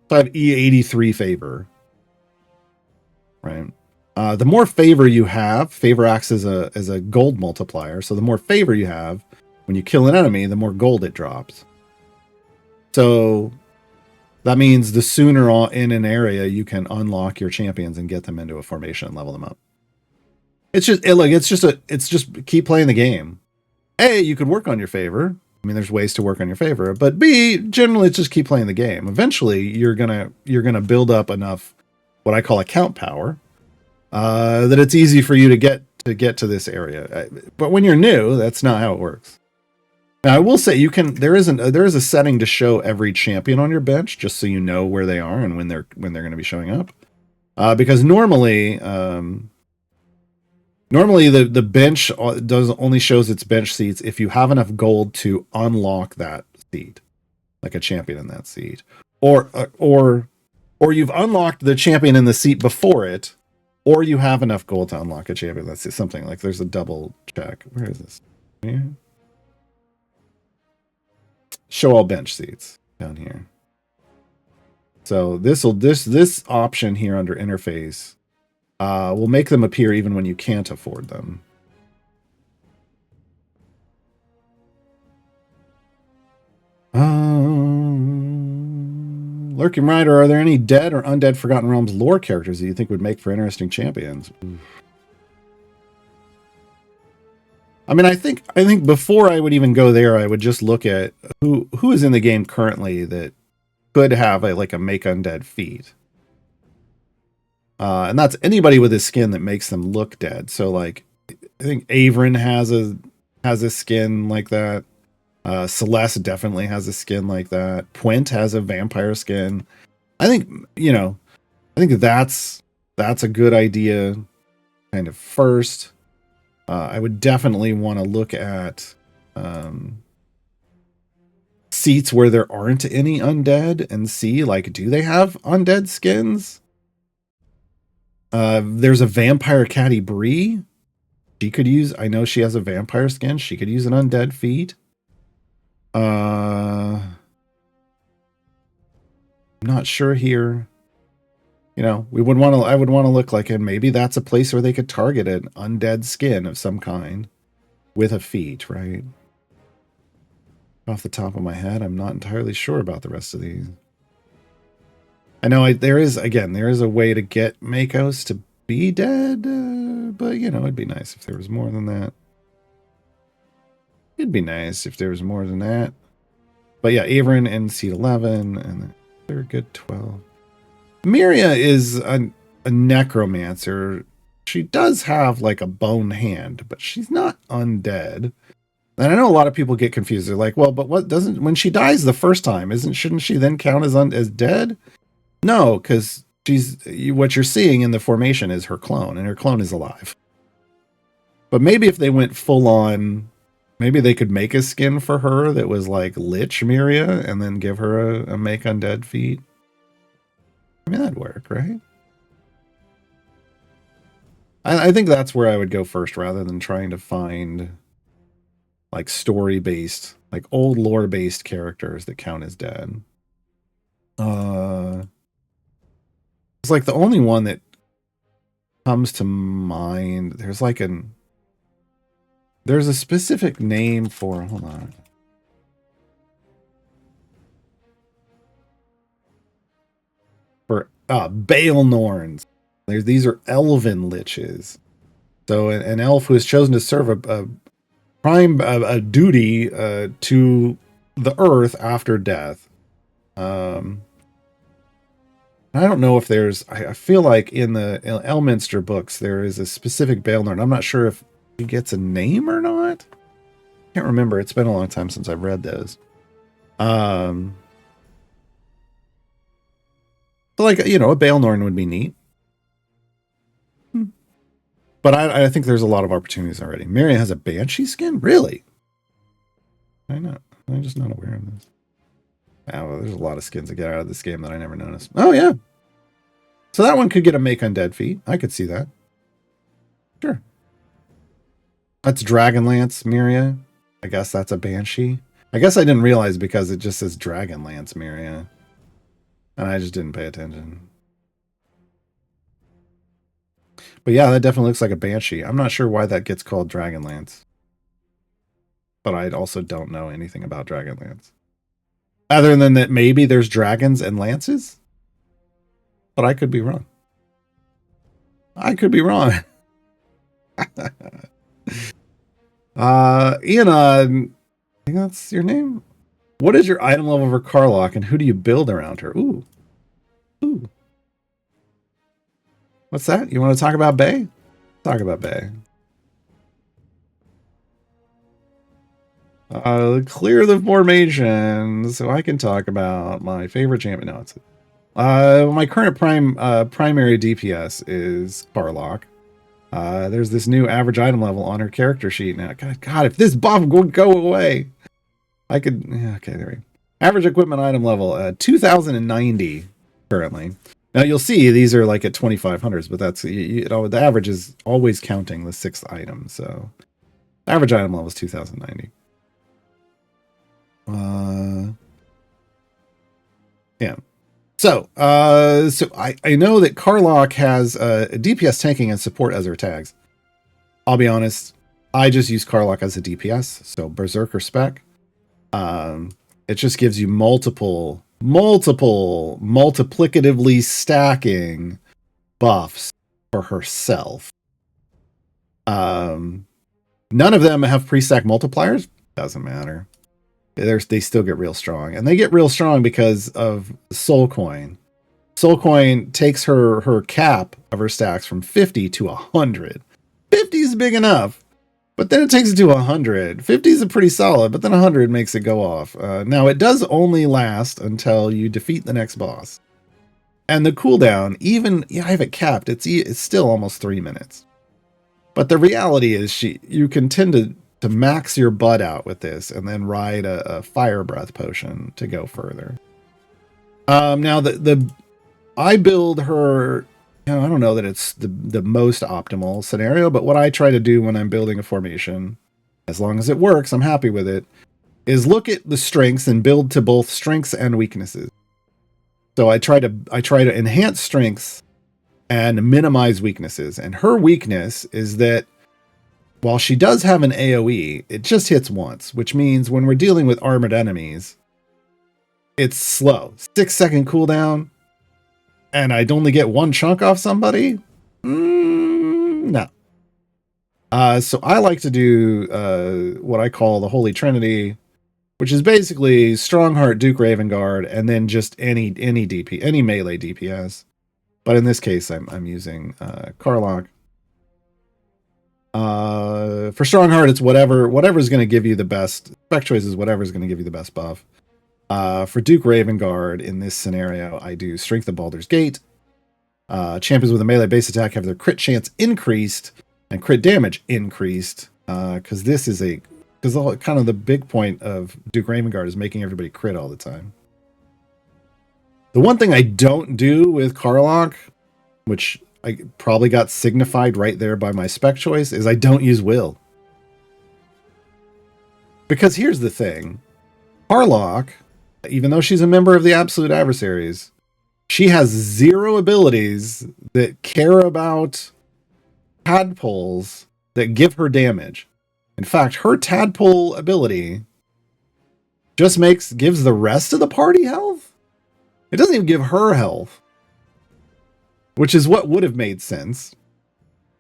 S2: So I have E83 favor, right? The more favor you have, favor acts as a gold multiplier. So the more favor you have, when you kill an enemy, the more gold it drops. So that means the sooner in an area you can unlock your champions and get them into a formation and level them up. It's just keep playing the game. A, you could work on your favor. I mean, there's ways to work on your favor, but B, generally it's just keep playing the game. Eventually you're gonna build up enough what I call account power that it's easy for you to get to this area. But when you're new, that's not how it works. Now, I will say there is a setting to show every champion on your bench, just so you know where they are and when they're going to be showing up. Because normally the bench only shows its bench seats if you have enough gold to unlock that seat, like a champion in that seat, or you've unlocked the champion in the seat before it, or you have enough gold to unlock a champion. That's something like there's a double check. Where is this? Here? Show all bench seats down here. So this option here under interface will make them appear even when you can't afford them. Lurking Rider, are there any dead or undead Forgotten Realms lore characters that you think would make for interesting champions? I mean, I think before I would even go there, I would just look at who is in the game currently that could have a make undead feat. And that's anybody with a skin that makes them look dead. So like, I think Averin has a skin like that. Celeste definitely has a skin like that. Puent has a vampire skin. I think that's a good idea kind of first. I would definitely want to look at seats where there aren't any undead and see, like, do they have undead skins? There's a vampire Catty Bree. I know she has a vampire skin. She could use an undead feat. I'm not sure here. I would want to look like, and maybe that's a place where they could target an undead skin of some kind with a feat, right? Off the top of my head, I'm not entirely sure about the rest of these. I know there is a way to get Makos to be dead, but it'd be nice if there was more than that. It'd be nice if there was more than that. But yeah, Averin and seat 11, and they're a good 12. Miria is a necromancer. She does have like a bone hand, but she's not undead. And I know a lot of people get confused. They're like, well, but when she dies the first time, shouldn't she then count as dead? No, because what you're seeing in the formation is her clone, and her clone is alive. But maybe if they went full on, maybe they could make a skin for her that was like Lich Miria and then give her a make undead feat. I mean, that'd work, right? I think that's where I would go first rather than trying to find like story-based, like old lore-based characters that count as dead. It's like the only one that comes to mind. There's a specific name for, hold on. For Baelnorns. These are elven liches. So an elf who has chosen to serve a duty to the earth after death. I don't know if there's, I feel like in the Elminster books there is a specific Baelnorn. I'm not sure if he gets a name or not. Can't remember. It's been a long time since I've read those. But like, a Baelnorn would be neat. But I think there's a lot of opportunities already. Miria has a Banshee skin? Really? I'm just not aware of this. Well, there's a lot of skins that get out of this game that I never noticed. Oh, yeah. So that one could get a make undead feat. I could see that. Sure. That's Dragonlance Miria. I guess that's a Banshee. I guess I didn't realize because it just says Dragonlance Miria. And I just didn't pay attention. But yeah, that definitely looks like a Banshee. I'm not sure why that gets called Dragonlance. But I also don't know anything about Dragonlance. Other than that, maybe there's dragons and lances? But I could be wrong. I could be wrong. Ian, I think that's your name? What is your item level for Karlach, and who do you build around her? Ooh. What's that? You want to talk about Bay? Talk about Bay. Clear the formation so I can talk about my favorite champion. No, it's my current primary DPS is Karlach. There's this new average item level on her character sheet now. God, if this buff would go away, I could. Yeah, okay, there we go. Average equipment item level 2090 currently. Now you'll see these are like at 2500s, but that's the average is always counting the 6th item. So average item level is 2090. Yeah. So I know that Karlach has DPS tanking and support as her tags. I'll be honest, I just use Karlach as a DPS, so Berserker spec. It just gives you multiple multiplicatively stacking buffs for herself. None of them have pre-stack multipliers. Doesn't matter. They still get real strong, and they get real strong because of Soul Coin. Soul Coin takes her cap of her stacks from 50 to 100. 50 is big enough, but then it takes it to 100. 50 is pretty solid, but then 100 makes it go off. Now it does only last until you defeat the next boss, and the cooldown, I have it capped. It's still almost 3 minutes. But the reality is, you can tend to max your butt out with this and then ride a fire breath potion to go further. Now I build her, I don't know that it's the most optimal scenario, but what I try to do when I'm building a formation, as long as it works, I'm happy with it, is look at the strengths and build to both strengths and weaknesses. So I try to enhance strengths and minimize weaknesses. And her weakness is that while she does have an AoE, it just hits once, which means when we're dealing with armored enemies, it's slow. 6-second cooldown, and I'd only get one chunk off somebody? No. So I like to do what I call the Holy Trinity, which is basically Strongheart, Duke Ravengard, and then just any DP, any melee DPS. But in this case, I'm using Karlach. For Strongheart, it's whatever's going to give you the best spec choices, whatever's going to give you the best buff. For Duke Ravengard, in this scenario, I do Strength of Baldur's Gate, Champions with a melee base attack have their crit chance increased and crit damage increased. Because kind of the big point of Duke Ravengard is making everybody crit all the time. The one thing I don't do with Karlach, which I probably got signified right there by my spec choice, is I don't use Will. Because here's the thing. Karlach, even though she's a member of the Absolute Adversaries, she has 0 abilities that care about tadpoles that give her damage. In fact, her tadpole ability just gives the rest of the party health. It doesn't even give her health, which is what would have made sense.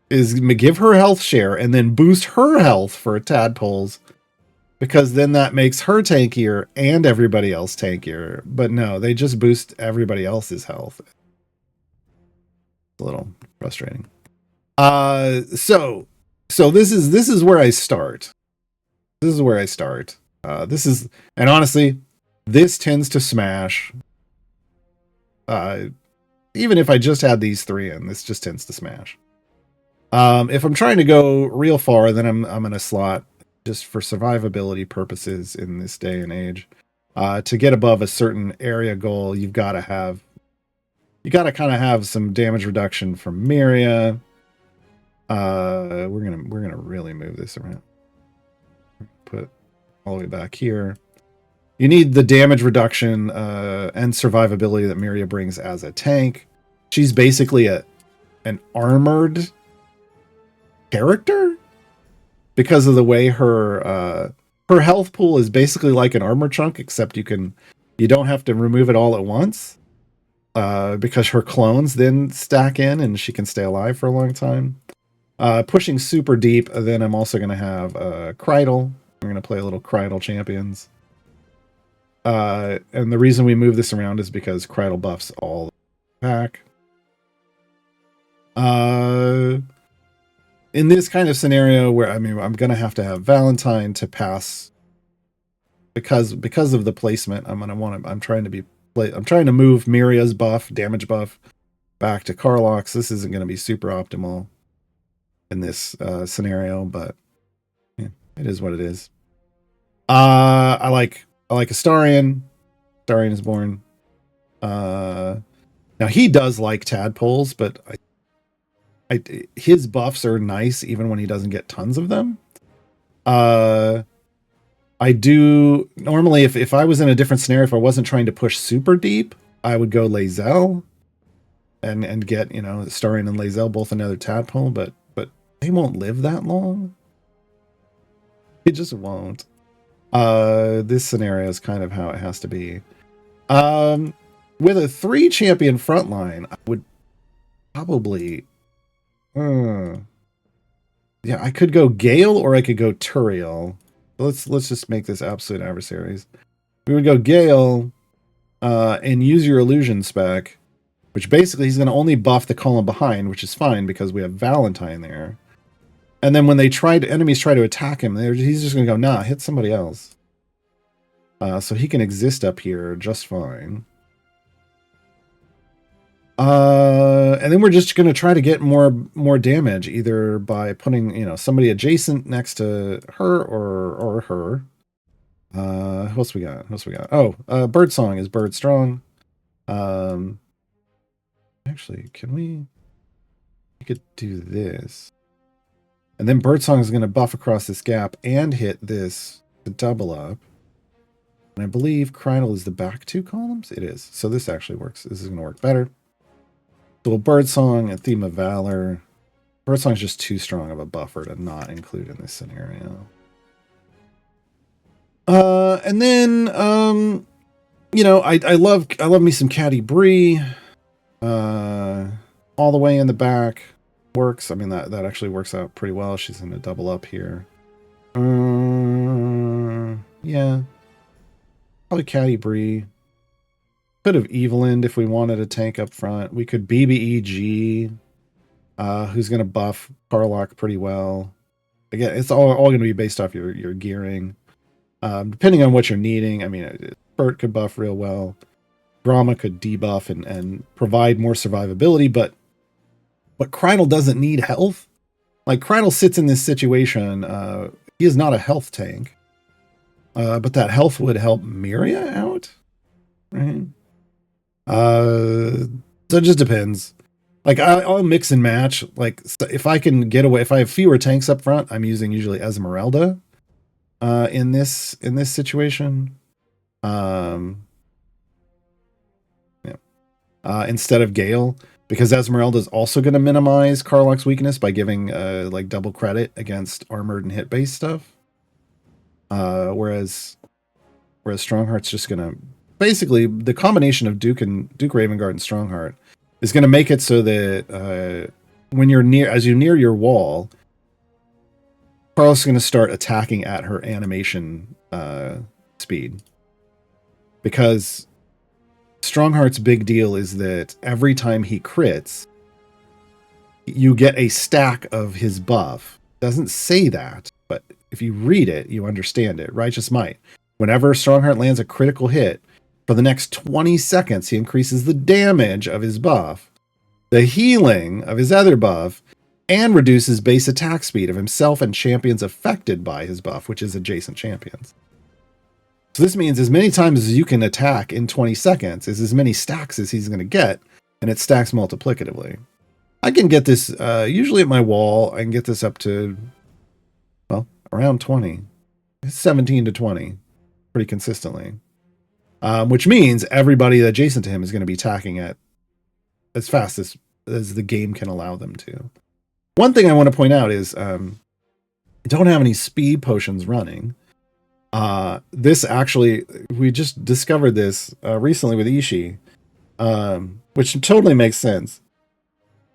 S2: Is give her health share and then boost her health for tadpoles, because then that makes her tankier and everybody else tankier. But no, they just boost everybody else's health. A little frustrating. So this is where I start. And honestly, this tends to smash. Even if I just had these 3 in, this just tends to smash. If I'm trying to go real far, then I'm going to slot, just for survivability purposes in this day and age, to get above a certain area goal, you got to kind of have some damage reduction from Miria. We're gonna really move this around. Put all the way back here. You need the damage reduction and survivability that Miria brings as a tank. She's basically an armored character because of the way her health pool is basically like an armor chunk, except you don't have to remove it all at once, because her clones then stack in and she can stay alive for a long time. Pushing super deep, then I'm also going to have Krydle. We're going to play a little Krydle champions. And the reason we move this around is because Krydle buffs all back. In this kind of scenario where, I'm going to have Valentine to pass because of the placement. I'm trying to move Miria's damage buff back to Karlach's. This isn't going to be super optimal in this scenario, but yeah, it is what it is. I like Astarion. Astarion is born. Now he does like tadpoles, but his buffs are nice even when he doesn't get tons of them. I do normally, if I was in a different scenario, if I wasn't trying to push super deep, I would go Lae'zel and get, Astarion and Lae'zel both another tadpole, but they won't live that long. It just won't. This scenario is kind of how it has to be. With a 3 champion frontline, I would probably, I could go Gale or I could go Turiel. Let's just make this Absolute Adversaries. We would go Gale, and use your illusion spec, which basically he's going to only buff the column behind, which is fine because we have Valentine there. And then when enemies try to attack him, he's just going to go, nah, hit somebody else. So he can exist up here just fine. And then we're just going to try to get more damage, either by putting, somebody adjacent next to her or her. Who else we got? Oh, Birdsong is Bird Strong. Actually, we could do this. And then Birdsong is going to buff across this gap and hit this to double up. And I believe Krydle is the back 2 columns. It is. So this actually works. This is going to work better. So Birdsong and Theme of Valor. Birdsong is just too strong of a buffer to not include in this scenario. And then, I love me some Caddy Bree. All the way in the back works. That actually works out pretty well. She's going to double up here. Yeah. Probably Caddy Bree. Could have Evelyn if we wanted a tank up front. We could BBEG, who's going to buff Karlach pretty well. Again, it's all going to be based off your gearing. Depending on what you're needing. Bert could buff real well. Gromma could debuff and provide more survivability, but Krynal doesn't need health. Like, Krynal sits in this situation. He is not a health tank. But that health would help Miria out, right? So it just depends. Like, I'll mix and match. Like, if I can get away, if I have fewer tanks up front, I'm using usually Esmeralda in this situation. Instead of Gale, because Esmeralda is also going to minimize Karlach's weakness by giving like double credit against armored and hit based stuff. Whereas Strongheart's just going to basically, the combination of Duke Ravenguard and Strongheart is going to make it so that when as you near your wall, Karlach's going to start attacking at her animation speed, because Strongheart's big deal is that every time he crits, you get a stack of his buff. Doesn't say that, but if you read it, you understand it. Righteous Might. Whenever Strongheart lands a critical hit, for the next 20 seconds, he increases the damage of his buff, the healing of his other buff, and reduces base attack speed of himself and champions affected by his buff, which is adjacent champions. So this means as many times as you can attack in 20 seconds is as many stacks as he's going to get, and it stacks multiplicatively. I can get this, usually at my wall, I can get this up to, well, around 20. 17 to 20, pretty consistently. Which means everybody adjacent to him is going to be attacking at as fast as the game can allow them to. One thing I want to point out is I don't have any speed potions running. This actually, we just discovered this recently with Ishii, which totally makes sense.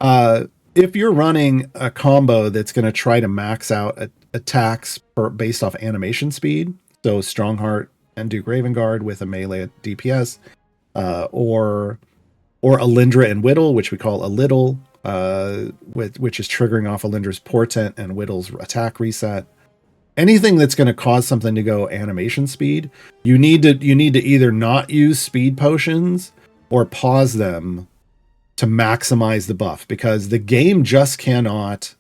S2: If you're running a combo that's going to try to max out attacks based off animation speed, so Strongheart and Duke Ravenguard with a melee DPS, or Alindra and Whittle, which we call a Little, which is triggering off Alindra's Portent and Whittle's attack reset. Anything that's going to cause something to go animation speed, you need to either not use speed potions or pause them to maximize the buff, because the game just cannot.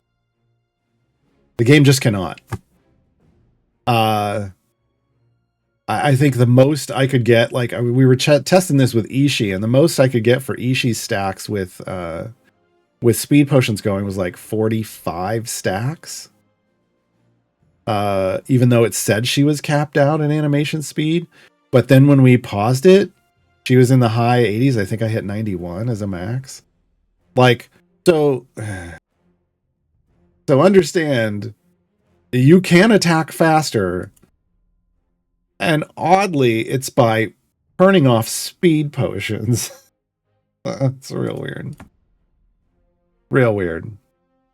S2: I think the most I could get, like, we were testing this with Ishii, and the most I could get for Ishii's stacks with speed potions going was like 45 stacks. Even though it said she was capped out in animation speed, but then when we paused it, she was in the high 80s. I think I hit 91 as a max. Like, so understand, you can attack faster, and oddly, it's by turning off speed potions. It's real weird.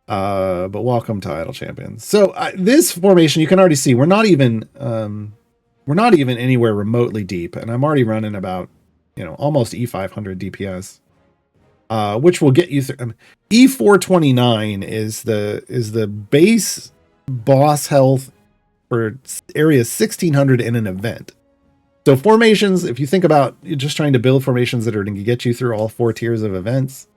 S2: But welcome to Idle Champions. So this formation, you can already see we're not even anywhere remotely deep, and I'm already running about almost E500 DPS, which will get you through. E429 is the base boss health for area 1600 in an event. So formations, if you think about you're just trying to build formations that are going to get you through all 4 tiers of events,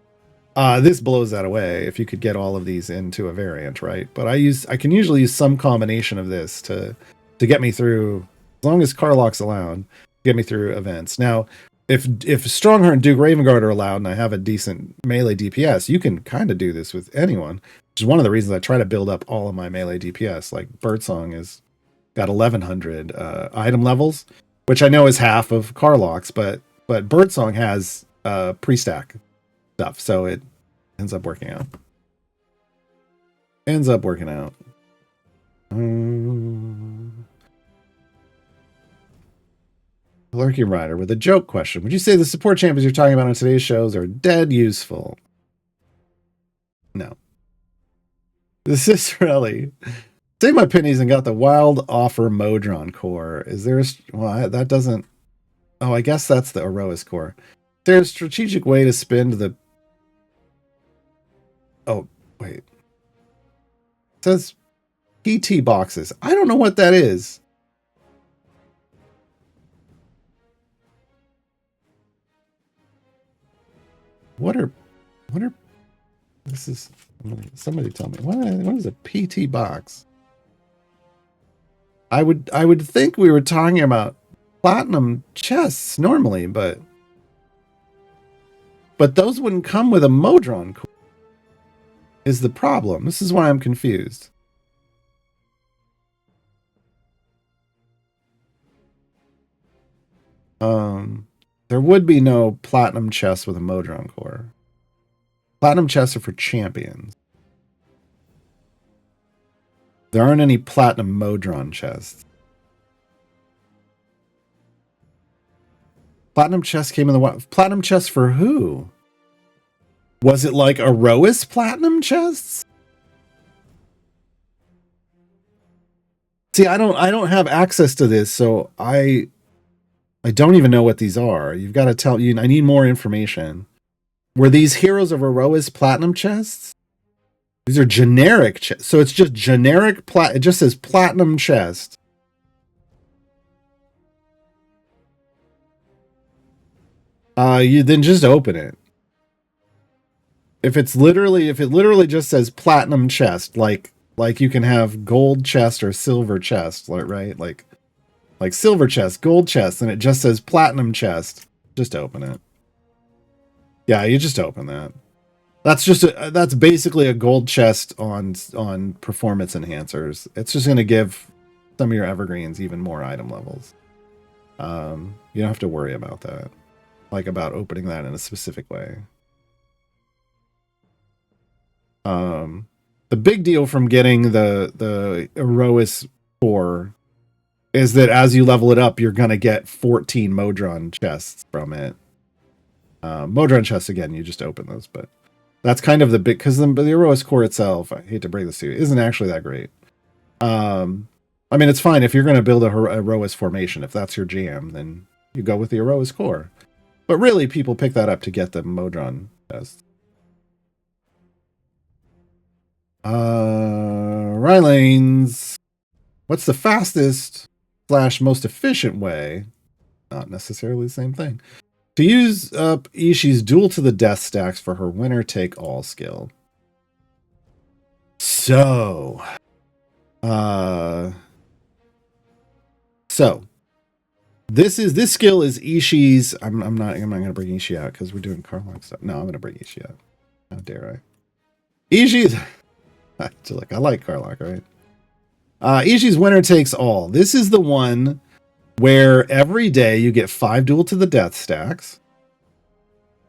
S2: this blows that away if you could get all of these into a variant, right? But I can usually use some combination of this to get me through, as long as Karlach's allowed, get me through events. Now, if Strongheart and Duke Ravenguard are allowed and I have a decent melee DPS, you can kind of do this with anyone, which is one of the reasons I try to build up all of my melee DPS. Like Birdsong has got 1100 item levels, which I know is half of Karlach's, but Birdsong has pre-stack stuff, so it ends up working out. Lurking Rider with a joke question. Would you say the support champions you're talking about on today's shows are dead useful? No. This is really... Save my pennies and got the wild offer Modron core. Is there a... Well, that doesn't... Oh, I guess that's the Aroas core. Is there a strategic way to spend the... Oh, wait. It says PT boxes. I don't know what that is. what are this is somebody tell me what is a PT box? I would think we were talking about platinum chests normally, but those wouldn't come with a Modron core. Is the problem? This is why I'm confused. There would be no platinum chests with a Modron core. Platinum chests are for champions. There aren't any platinum Modron chests. Platinum chests came in the what? Platinum chests for who? Was it like Aroas platinum chests? See, I don't have access to this, so I don't even know what these are. You've got to tell you. I need more information. Were these Heroes of Aroas platinum chests? These are generic chests. So it's just generic it just says platinum chest. You then just open it. If it literally just says platinum chest, like you can have gold chest or silver chest, right? Like silver chest, gold chest, and it just says platinum chest, just open it. Yeah, you just open that. That's basically a gold chest on performance enhancers. It's just going to give some of your evergreens even more item levels. You don't have to worry about that, like about opening that in a specific way. The big deal from getting the Aroas core is that as you level it up, you're going to get 14 Modron chests from it. Modron chests, again, you just open those, but that's kind of the big, because the Aroas core itself, I hate to break this to you, isn't actually that great. I mean, it's fine if you're going to build a Aroas formation. If that's your jam, then you go with the Aroas core. But really, people pick that up to get the Modron chests. Rylanes, what's the fastest / most efficient way? Not necessarily the same thing. To use up Ishii's duel to the death stacks for her winner take all skill. So this skill is Ishii's. I'm not gonna bring Ishii out because we're doing Karlach stuff. No, I'm gonna bring Ishii out. How dare I? Ishii's I like Karlach, right? Ishii's winner takes all. This is the one where every day you get 5 duel to the death stacks.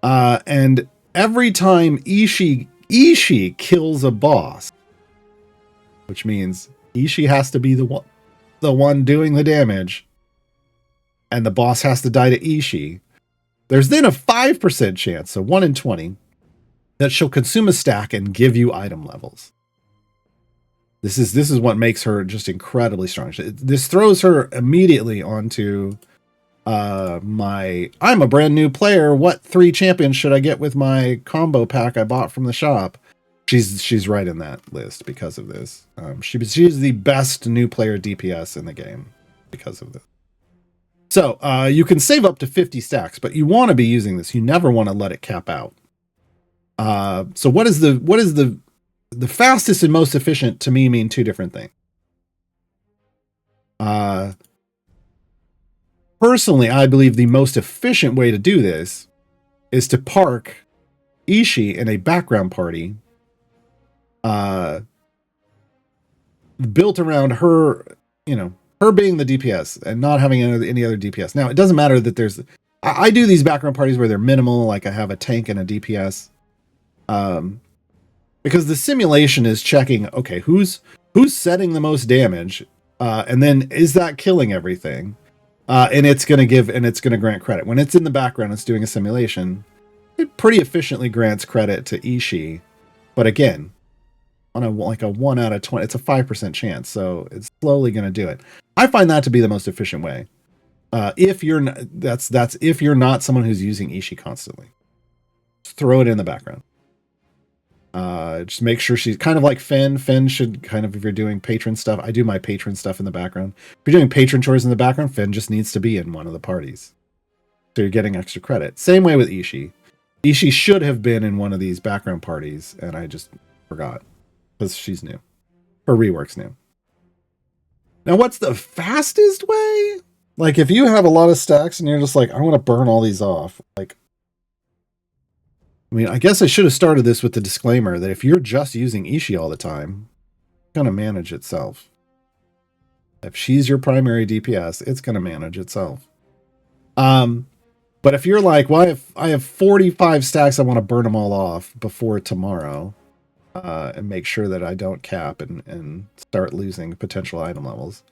S2: And every time Ishii kills a boss, which means Ishii has to be the one doing the damage, and the boss has to die to Ishii, there's then a 5% chance, so 1 in 20, that she'll consume a stack and give you item levels. This is what makes her just incredibly strong. This throws her immediately onto I'm a brand new player. What 3 champions should I get with my combo pack I bought from the shop? She's right in that list because of this. She's the best new player DPS in the game because of this. So you can save up to 50 stacks, but you want to be using this. You never want to let it cap out. So what is the fastest and most efficient to me mean 2 different things. Personally, I believe the most efficient way to do this is to park Ishii in a background party built around her, her being the DPS and not having any other DPS. Now, it doesn't matter that I do these background parties where they're minimal, like I have a tank and a DPS. Because the simulation is checking, okay, who's setting the most damage, and then is that killing everything? And it's going to grant credit. When it's in the background, it's doing a simulation. It pretty efficiently grants credit to Ishii, but again, on a 1 out of 20, it's a 5% chance, so it's slowly going to do it. I find that to be the most efficient way. If you're if you're not someone who's using Ishii constantly, just throw it in the background. Just make sure she's kind of like Finn. Finn should kind of, if you're doing patron stuff, I do my patron stuff in the background. If you're doing patron chores in the background, Finn just needs to be in one of the parties, so you're getting extra credit. Same way with Ishii. Ishii should have been in one of these background parties, and I just forgot because she's new. Her rework's new. Now, what's the fastest way? Like, if you have a lot of stacks and you're just like, I want to burn all these off. Like, I mean, I guess I should have started this with the disclaimer that if you're just using Ishii all the time, it's going to manage itself. If she's your primary DPS, it's going to manage itself. But if you're like, well, I have 45 stacks, I want to burn them all off before tomorrow, and make sure that I don't cap and start losing potential item levels.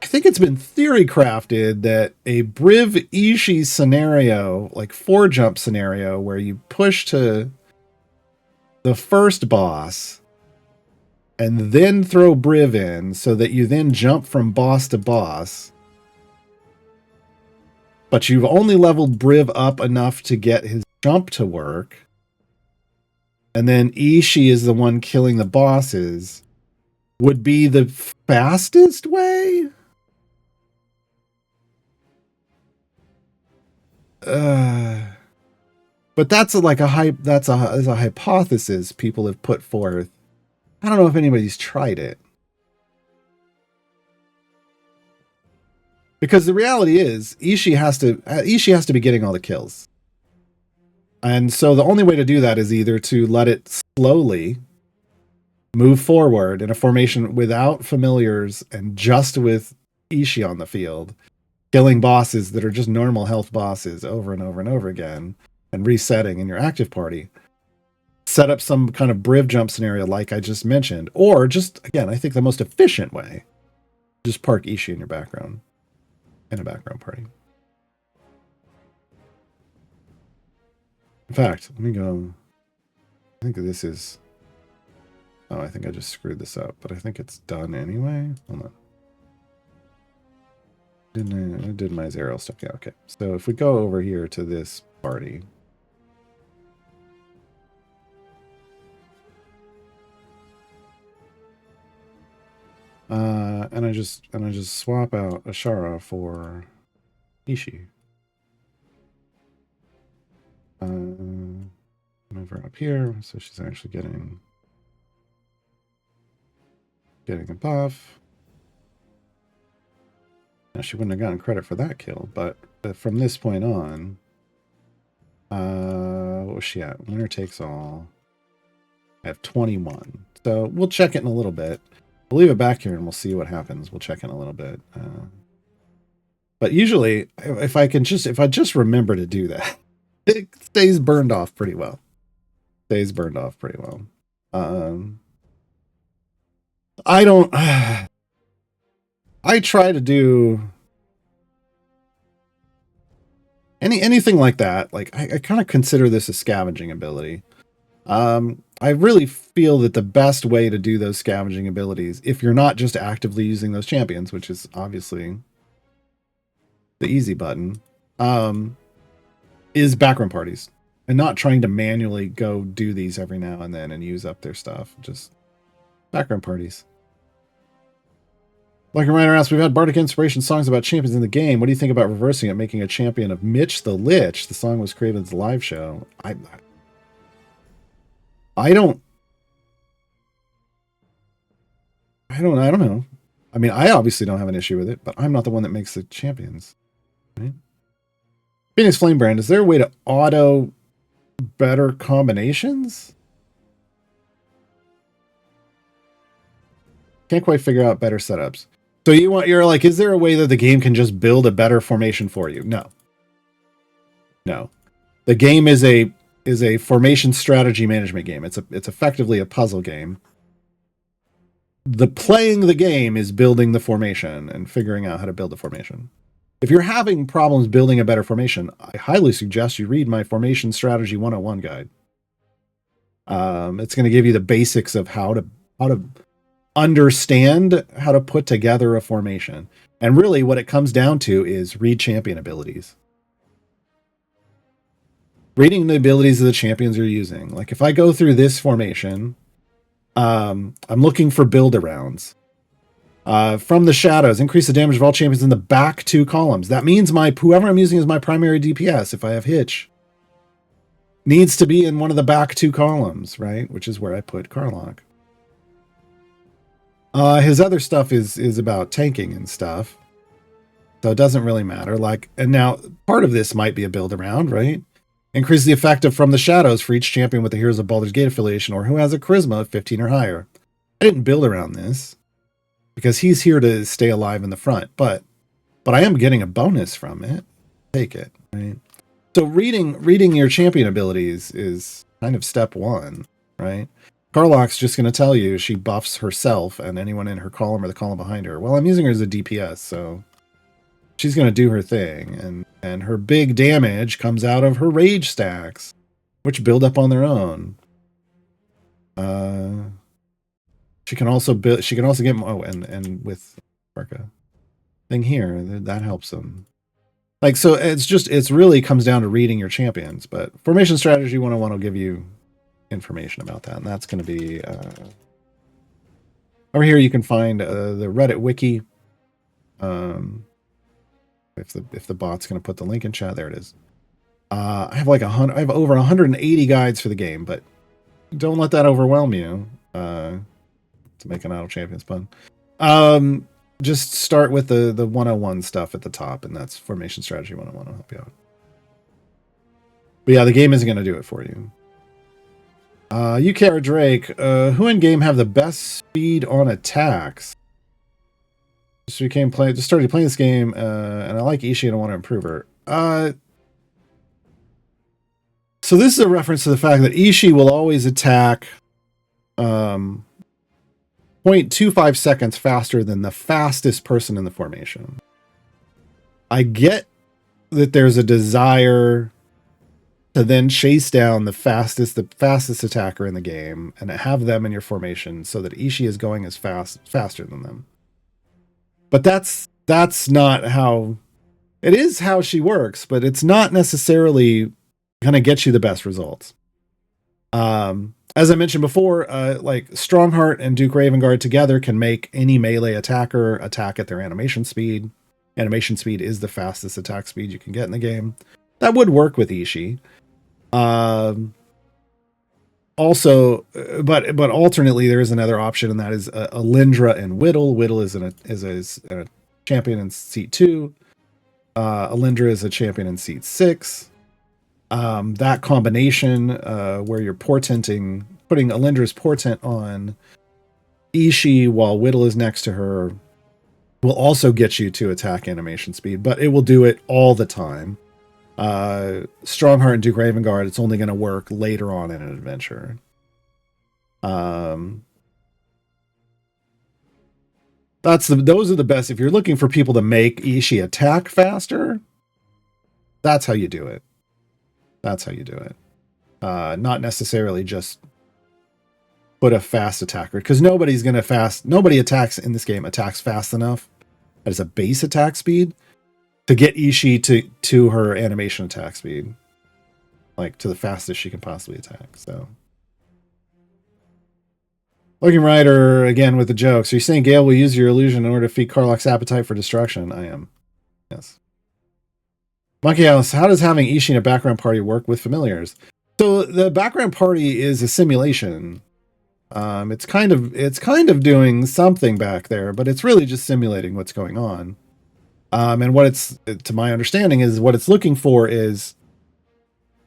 S2: I think it's been theory crafted that a Briv Ishii scenario, like 4-jump scenario, where you push to the first boss and then throw Briv in so that you then jump from boss to boss, but you've only leveled Briv up enough to get his jump to work, and then Ishii is the one killing the bosses, would be the fastest way? But that's a hypothesis people have put forth. I don't know if anybody's tried it. Because the reality is, Ishii has to be getting all the kills. And so the only way to do that is either to let it slowly move forward in a formation without familiars and just with Ishii on the field, killing bosses that are just normal health bosses over and over and over again, and resetting in your active party. Set up some kind of Briv jump scenario like I just mentioned. Or just, again, I think the most efficient way, just park Ishii in your background. In a background party. In fact, let me go. I think this is... Oh, I think I just screwed this up, but I think it's done anyway. Hold on. I did my Zero stuff. Yeah, okay. So if we go over here to this party. And I just swap out Ashara for Ishii. Move her up here so she's actually getting a buff. Now, she wouldn't have gotten credit for that kill, but from this point on, what was she at? Winner takes all. I have 21. So we'll check it in a little bit. We'll leave it back here and we'll see what happens. We'll check in a little bit. But usually, if I just remember to do that, it stays burned off pretty well. I try to do anything like that. Like I kind of consider this a scavenging ability. I really feel that the best way to do those scavenging abilities, if you're not just actively using those champions, which is obviously the easy button, is background parties, and not trying to manually go do these every now and then and use up their stuff. Just background parties. Like a writer asks, we've had bardic inspiration songs about champions in the game. What do you think about reversing it, making a champion of Mitch the Lich? The song was created as a live show. I don't know. I mean, I obviously don't have an issue with it, but I'm not the one that makes the champions. Right? Phoenix Flamebrand, is there a way to auto better combinations? Can't quite figure out better setups. So you're like, is there a way that the game can just build a better formation for you? No. The game is a formation strategy management game. It's effectively a puzzle game. Playing the game is building the formation and figuring out how to build the formation. If you're having problems building a better formation, I highly suggest you read my Formation Strategy 101 guide. It's going to give you the basics of how to understand how to put together a formation. And really what it comes down to is read champion abilities. Reading the abilities of the champions you're using. Like if I go through this formation, I'm looking for build-arounds. From the shadows, increase the damage of all champions in the back 2 columns. That means whoever I'm using is my primary DPS if I have Hitch. needs to be in one of the back 2 columns, right? Which is where I put Karlach. His other stuff is about tanking and stuff. So it doesn't really matter. Like, and now part of this might be a build around, right? Increase the effect of From the Shadows for each champion with the Heroes of Baldur's Gate affiliation or who has a charisma of 15 or higher. I didn't build around this because he's here to stay alive in the front, but I am getting a bonus from it. Take it, right? So reading your champion abilities is kind of step 1, right? Karlach's just going to tell you she buffs herself and anyone in her column or the column behind her. Well, I'm using her as a DPS, so she's going to do her thing, and her big damage comes out of her rage stacks, which build up on their own. She can also build. She can also get and with Arca thing here that helps them. Like, so it's really comes down to reading your champions. But Formation Strategy 101 will give you information about that, and that's going to be over here. You can find the Reddit wiki. If the bot's going to put the link in chat, there it is. I have like I have over 180 guides for the game, but don't let that overwhelm you. To make an Idle Champions pun. Just start with the 101 stuff at the top, and that's Formation Strategy 101. I'll help you out. But yeah, the game isn't going to do it for you. UKR Drake, who in game have the best speed on attacks? Just started playing this game, and I like Ishii and I want to improve her. So this is a reference to the fact that Ishii will always attack 0.25 seconds faster than the fastest person in the formation. I get that there's a desire to then chase down the fastest attacker in the game and have them in your formation so that Ishii is going as faster than them. But that's not how it is. How she works, but it's not necessarily going to get you the best results. As I mentioned before, like Strongheart and Duke Ravenguard together can make any melee attacker attack at their animation speed. Animation speed is the fastest attack speed you can get in the game. That would work with Ishii. Also, but alternately, there is another option, and that is Alindra and Whittle. Whittle is a champion in seat 2. Alindra is a champion in seat 6. That combination where you're putting Alindra's portent on Ishii while Whittle is next to her will also get you to attack animation speed, but it will do it all the time. Strongheart and Duke Ravenguard, it's only going to work later on in an adventure. Those are the best. If you're looking for people to make Ishii attack faster, that's how you do it. Not necessarily just put a fast attacker, because nobody attacks in this game attacks fast enough as a base attack speed to get Ishii to her animation attack speed, like to the fastest she can possibly attack. So, Looking Rider again with the jokes. Are you saying Gale will use your illusion in order to feed Karlach's appetite for destruction? I am. Yes. Monkey House, how does having Ishii in a background party work with familiars? So the background party is a simulation. It's kind of doing something back there, but it's really just simulating what's going on. And what it's, to my understanding, is what it's looking for is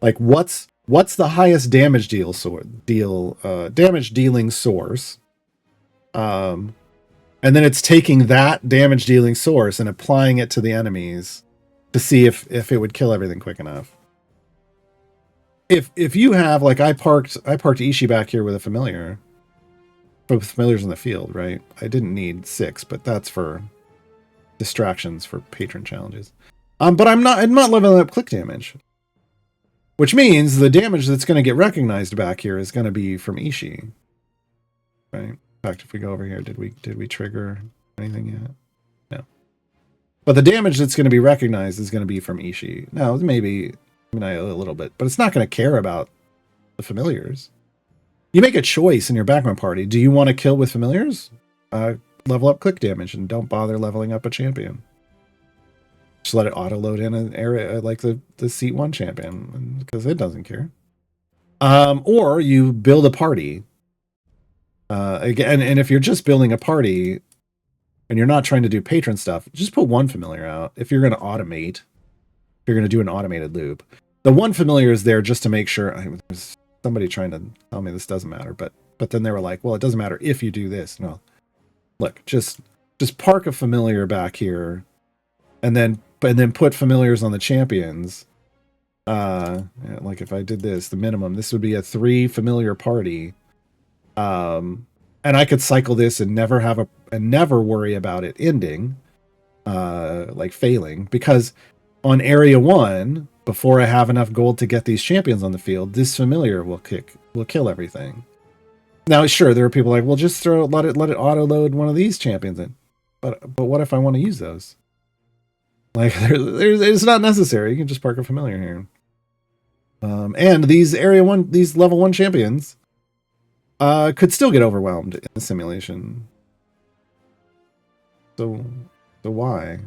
S2: like what's the highest damage dealing source. And then it's taking that damage dealing source and applying it to the enemies to see if it would kill everything quick enough. If you have, like, I parked Ishii back here with a familiar. With familiars in the field, right? I didn't need 6, but that's for distractions for patron challenges. But I'm not leveling up click damage. Which means the damage that's going to get recognized back here is going to be from Ishii. Right? In fact, if we go over here, did we trigger anything yet? No. But the damage that's going to be recognized is going to be from Ishii. Now, maybe a little bit, but it's not going to care about the familiars. You make a choice in your background party. Do you want to kill with familiars? Level up click damage and don't bother leveling up a champion. Just let it auto load in an area like the seat 1 champion, because it doesn't care. Or you build a party. Again, and if you're just building a party and you're not trying to do patron stuff, just put one familiar out. If you're going to automate, if you're going to do an automated loop, the one familiar is there just to make sure. There's somebody trying to tell me this doesn't matter, but then they were like, well, it doesn't matter if you do this. No, look, just park a familiar back here, and then put familiars on the champions. Like if I did this, the minimum, this would be a 3 familiar party. And I could cycle this and never worry about it ending, like failing, because on area 1, before I have enough gold to get these champions on the field, this familiar will kill everything. Now, sure, there are people like, well, just let it auto load one of these champions in, but what if I want to use those? Like, it's not necessary. You can just park a familiar here. And these these level 1 champions could still get overwhelmed in the simulation. So why?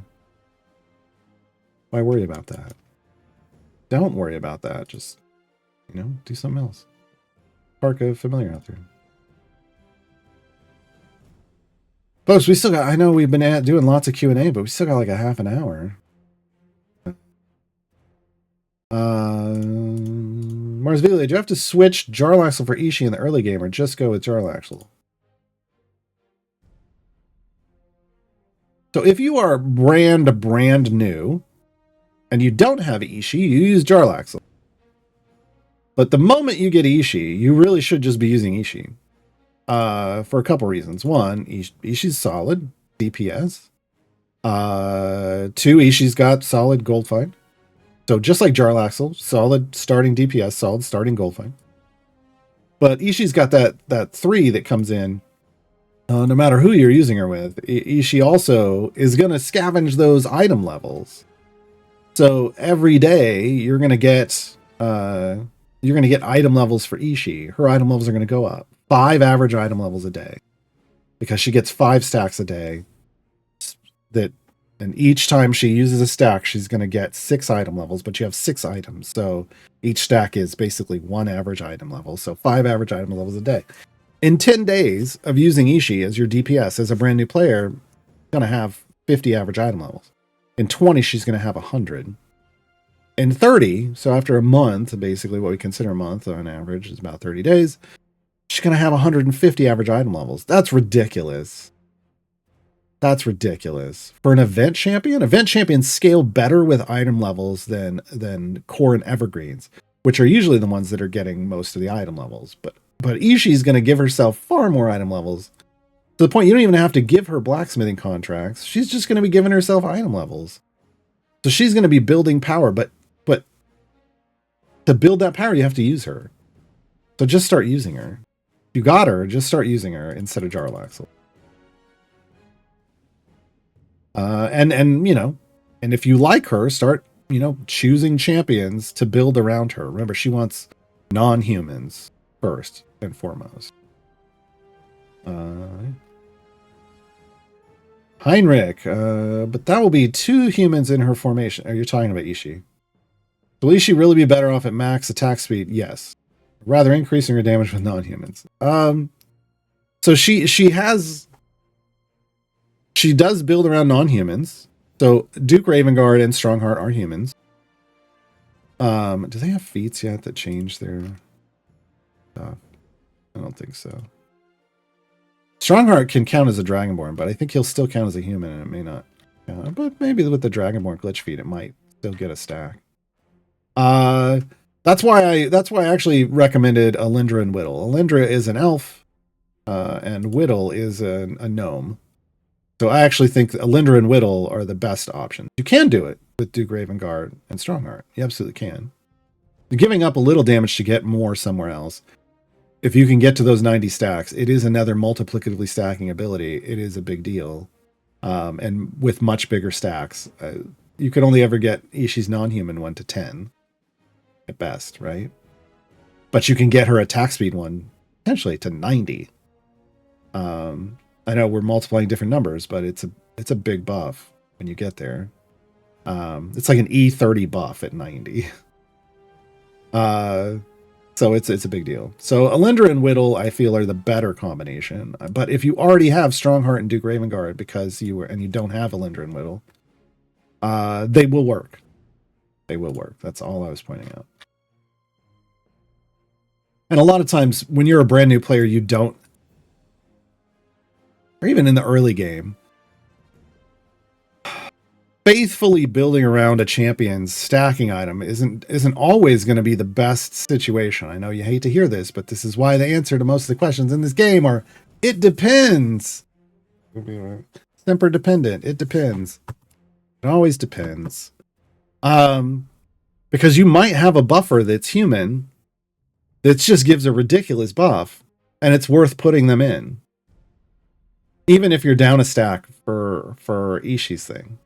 S2: Why worry about that? Don't worry about that. Just, do something else. Park a familiar out there. Folks, we still got, I know we've been doing lots of Q&A, but we still got like a half an hour. Marsville, do you have to switch Jarlaxle for Ishii in the early game, or just go with Jarlaxle? So if you are brand new, and you don't have Ishii, you use Jarlaxle. But the moment you get Ishii, you really should just be using Ishii. For a couple reasons. One, Ishii's solid DPS. 2, Ishii's got solid gold fight. So just like Jarlaxle, solid starting DPS, solid starting gold fight. But Ishii's got that 3 that comes in no matter who you're using her with. Ishii also is going to scavenge those item levels. So every day you're going to get item levels for Ishii. Her item levels are going to go up 5 average item levels a day, because she gets 5 stacks a day. And each time she uses a stack, she's going to get 6 item levels, but you have 6 items. So each stack is basically 1 average item level. So 5 average item levels a day. In 10 days of using Ishii as your DPS, as a brand new player, going to have 50 average item levels. In 20, she's going to have 100. In 30, so after a month, basically what we consider a month on average is about 30 days, she's going to have 150 average item levels. That's ridiculous. That's ridiculous. For an event champions scale better with item levels than core and evergreens, which are usually the ones that are getting most of the item levels. But Ishii's going to give herself far more item levels, to the point you don't even have to give her blacksmithing contracts. She's just going to be giving herself item levels. So she's going to be building power, but to build that power, you have to use her. So just start using her. If you got her, just start using her instead of Jarlaxle. And if you like her, start, choosing champions to build around her. Remember, she wants non-humans first and foremost. Heinrich, but that will be 2 humans in her formation. Are you talking about Ishii? Will Ishii really be better off at max attack speed? Yes. Rather increasing her damage with non-humans. So she does build around non-humans. So Duke Ravengard and Strongheart are humans. Do they have feats yet that change their stuff? I don't think so. Strongheart can count as a Dragonborn, but I think he'll still count as a human, and it may not. But maybe with the Dragonborn glitch feat, it might still get a stack. That's why I actually recommended Alindra and Whittle. Alindra is an elf, and Whittle is a gnome. So I actually think Alindra and Whittle are the best options. You can do it with Duke Ravengard and Strongheart. You absolutely can. You're giving up a little damage to get more somewhere else. If you can get to those 90 stacks, it is another multiplicatively stacking ability. It is a big deal. And with much bigger stacks, you could only ever get Ishii's non-human one to 10 at best, right? But you can get her attack speed one potentially to 90. I know we're multiplying different numbers, but it's a big buff when you get there. It's like an E30 buff at 90. So So it's a big deal. So Alindra and Whittle, I feel, are the better combination. But if you already have Strongheart and Duke Ravengard because you don't have Alindra and Whittle, they will work. They will work. That's all I was pointing out. And a lot of times when you're a brand new player, you don't, or even in the early game, faithfully building around a champion's stacking item isn't always going to be the best situation. I know you hate to hear this, but this is why the answer to most of the questions in this game are, it depends. Temper dependent. It depends. It always depends. Because you might have a buffer that's human that just gives a ridiculous buff, and it's worth putting them in. Even if you're down a stack for Ishi's thing.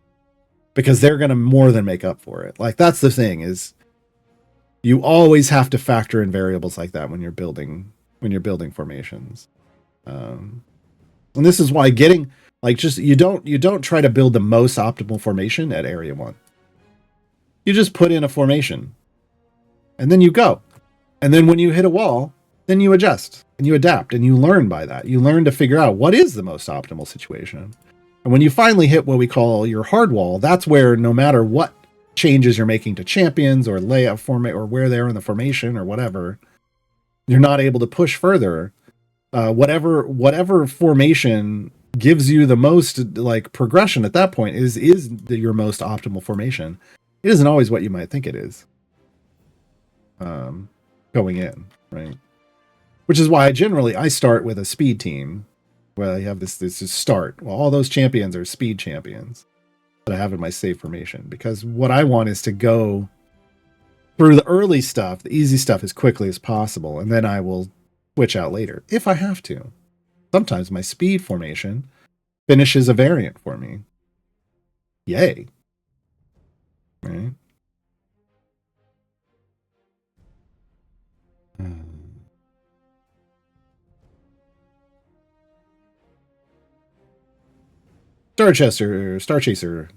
S2: Because they're going to more than make up for it. Like, that's the thing, is you always have to factor in variables like that when you're building formations. And this is why getting, like, just you don't try to build the most optimal formation at Area 1. You just put in a formation. And then you go. And then when you hit a wall, then you adjust and you adapt and you learn by that. You learn to figure out what is the most optimal situation. And when you finally hit what we call your hard wall, that's where no matter what changes you're making to champions or layout format or where they're in the formation or whatever, you're not able to push further. Whatever formation gives you the most like progression at that point is your most optimal formation. It isn't always what you might think it is. Going in, right? Which is why I start with a speed team. Well, you have this start. Well, all those champions are speed champions that I have in my save formation, because what I want is to go through the early stuff, the easy stuff, as quickly as possible, and then I will switch out later if I have to. Sometimes my speed formation finishes a variant for me. Yay. Right? Star Chaser, the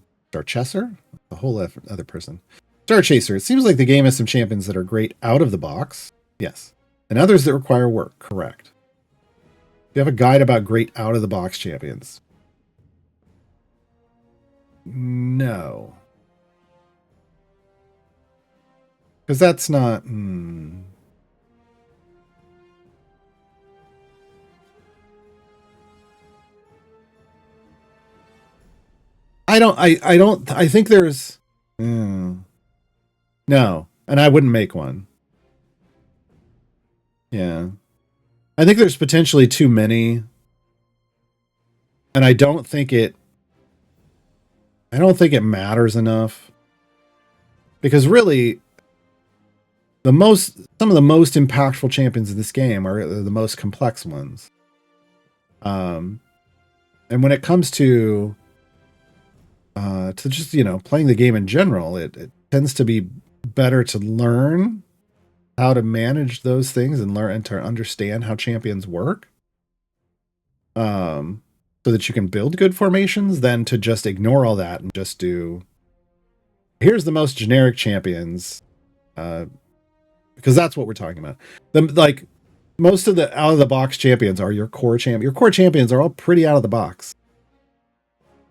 S2: whole other person. Star Chaser, it seems like the game has some champions that are great out of the box. Yes. And others that require work. Correct. Do you have a guide about great out of the box champions? No. Because that's not... I think there's... No. And I wouldn't make one. Yeah. I think there's potentially too many. And I don't think it matters enough. Because really, some of the most impactful champions in this game are the most complex ones. And when it comes to just, playing the game in general, it tends to be better to learn how to manage those things and learn and to understand how champions work. So that you can build good formations than to just ignore all that and just do, here's the most generic champions. Because that's what we're talking about. Most of the out of the box champions are your core champions. Your core champions are all pretty out of the box.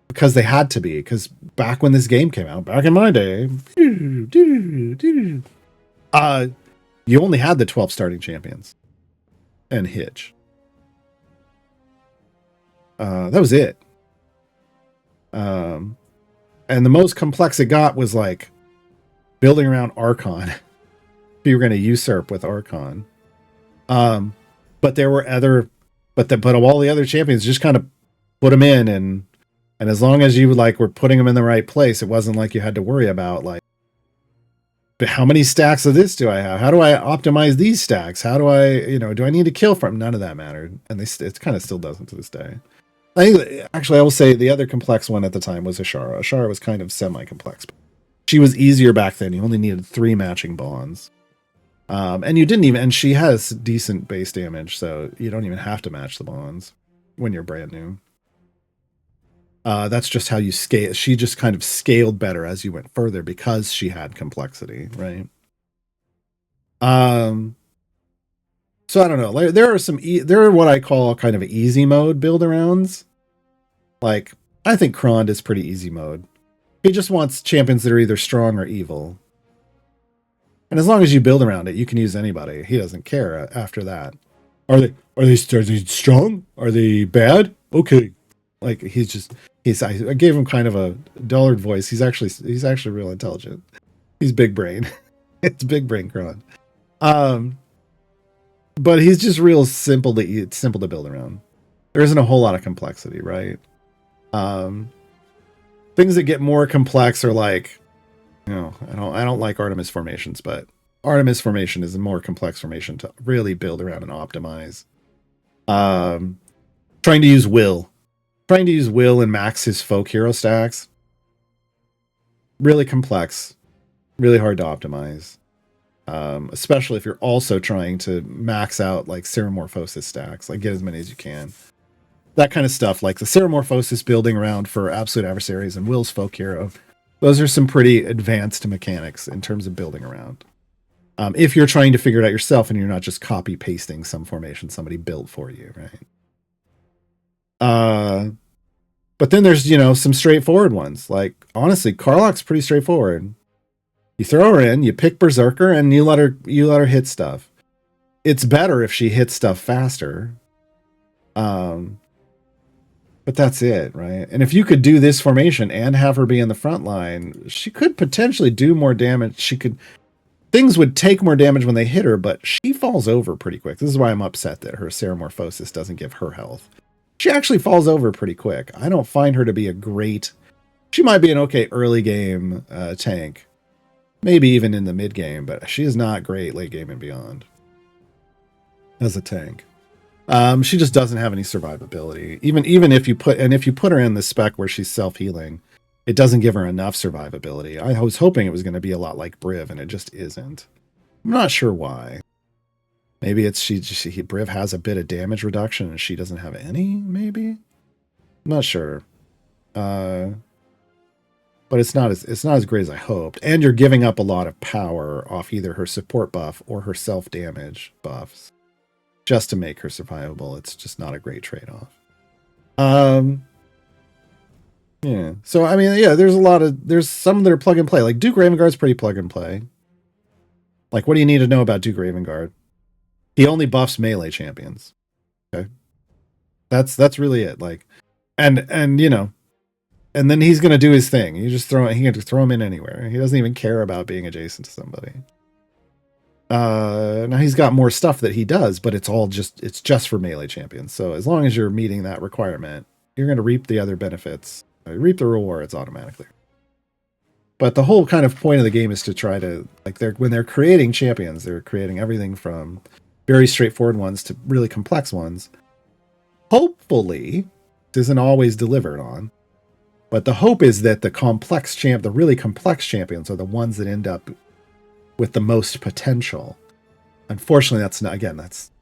S2: Because they had to be. Because back when this game came out, back in my day, you only had the 12 starting champions. And Hitch. That was it. And the most complex it got was like building around Archon. If you were going to usurp with Archon. But there were but of all the other champions, just kind of put them in, and as long as you were putting them in the right place, it wasn't like you had to worry about how many stacks of this do I have? How do I optimize these stacks? How do I, do I need to kill from? None of that mattered, and it kind of still doesn't to this day. I think actually I will say the other complex one at the time was Ashara. Ashara was kind of semi-complex. She was easier back then. You only needed 3 matching bonds. And she has decent base damage, so you don't even have to match the bonds when you're brand new. That's just how you scale. She just kind of scaled better as you went further because she had complexity, right? So I don't know. Like, there are what I call kind of easy mode build arounds. Like, I think Krond is pretty easy mode. He just wants champions that are either strong or evil. And as long as you build around it, you can use anybody. He doesn't care after that. Are they strong? Are they bad? Okay. Like, I gave him kind of a dullard voice. He's actually real intelligent. He's big brain. It's big brain Krond. But he's just real simple to build around. There isn't a whole lot of complexity, right? Things that get more complex are like, I don't like Artemis formations, but Artemis formation is a more complex formation to really build around and optimize. Trying to use will and max his folk hero stacks. Really complex, really hard to optimize. Especially if you're also trying to max out like Ceramorphosis stacks, like get as many as you can. That kind of stuff, like the Ceramorphosis building around for Absolute Adversaries and Will's folk hero. Those are some pretty advanced mechanics in terms of building around. If you're trying to figure it out yourself and you're not just copy pasting some formation somebody built for you, right? But then there's, some straightforward ones. Like, honestly, Karlach's pretty straightforward. You throw her in, you pick Berserker, and you let her hit stuff. It's better if she hits stuff faster. But that's it, right? And if you could do this formation and have her be in the front line, she could potentially do more damage. Things would take more damage when they hit her, but she falls over pretty quick. This is why I'm upset that her Ceramorphosis doesn't give her health. She actually falls over pretty quick. I don't find her to be she might be an okay early game tank. Maybe even in the mid game, but she is not great late game and beyond as a tank. She just doesn't have any survivability. Even if you put her in the spec where she's self-healing, it doesn't give her enough survivability. I was hoping it was going to be a lot like Briv, and it just isn't. I'm not sure why. Maybe it's Briv has a bit of damage reduction and she doesn't have any, maybe? I'm not sure. But it's not as great as I hoped. And you're giving up a lot of power off either her support buff or her self-damage buffs just to make her survivable. It's just not a great trade-off. Yeah. So, I mean, yeah, there's some that are plug and play. Like, Duke Ravengard's pretty plug and play. Like, what do you need to know about Duke Ravengard? He only buffs melee champions. Okay. That's really it. Like, and then he's going to do his thing. He can throw him in anywhere. He doesn't even care about being adjacent to somebody. Now he's got more stuff that he does, but it's just for melee champions. So as long as you're meeting that requirement, you're going to reap the other benefits. Reap the rewards automatically. But the whole kind of point of the game is to try to, like, when they're creating champions, they're creating everything from very straightforward ones to really complex ones. Hopefully, this isn't always delivered on. But the hope is that the really complex champions are the ones that end up with the most potential. Unfortunately, that's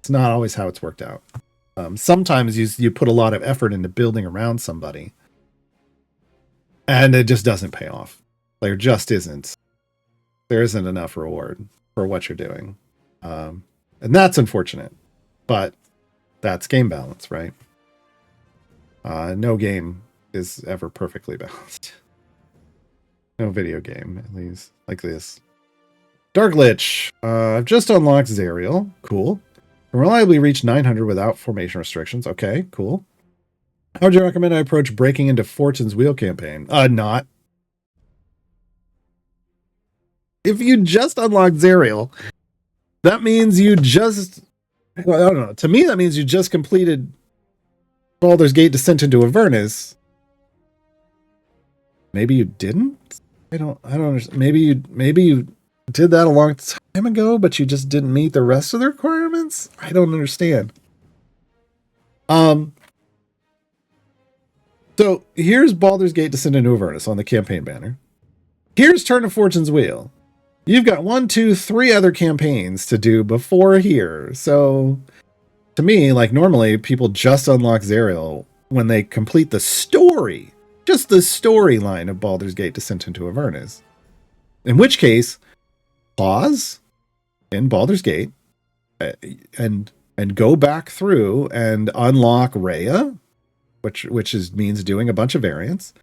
S2: not always how it's worked out. Sometimes you put a lot of effort into building around somebody, and it just doesn't pay off. There just isn't. There isn't enough reward for what you're doing, and that's unfortunate. But that's game balance, right? No game is ever perfectly balanced. No video game, at least, like this. Dark Lich. I've just unlocked Zariel. Cool. Can reliably reach 900 without formation restrictions. Okay, cool. How would you recommend I approach breaking into Fortune's Wheel campaign? Not. If you just unlocked Zariel, that means I don't know. To me, that means you just completed Baldur's Gate Descent into Avernus. Maybe you didn't? I don't understand. Maybe you did that a long time ago, but you just didn't meet the rest of the requirements? I don't understand. So here's Baldur's Gate Descent into Avernus on the campaign banner. Here's Turn of Fortune's Wheel. You've got 1, 2, 3 other campaigns to do before here. So to me, like, normally people just unlock Zariel when they complete the story, just the storyline of Baldur's Gate Descent into Avernus. In which case, pause in Baldur's Gate, and go back through and unlock Rhea, which means doing a bunch of variants.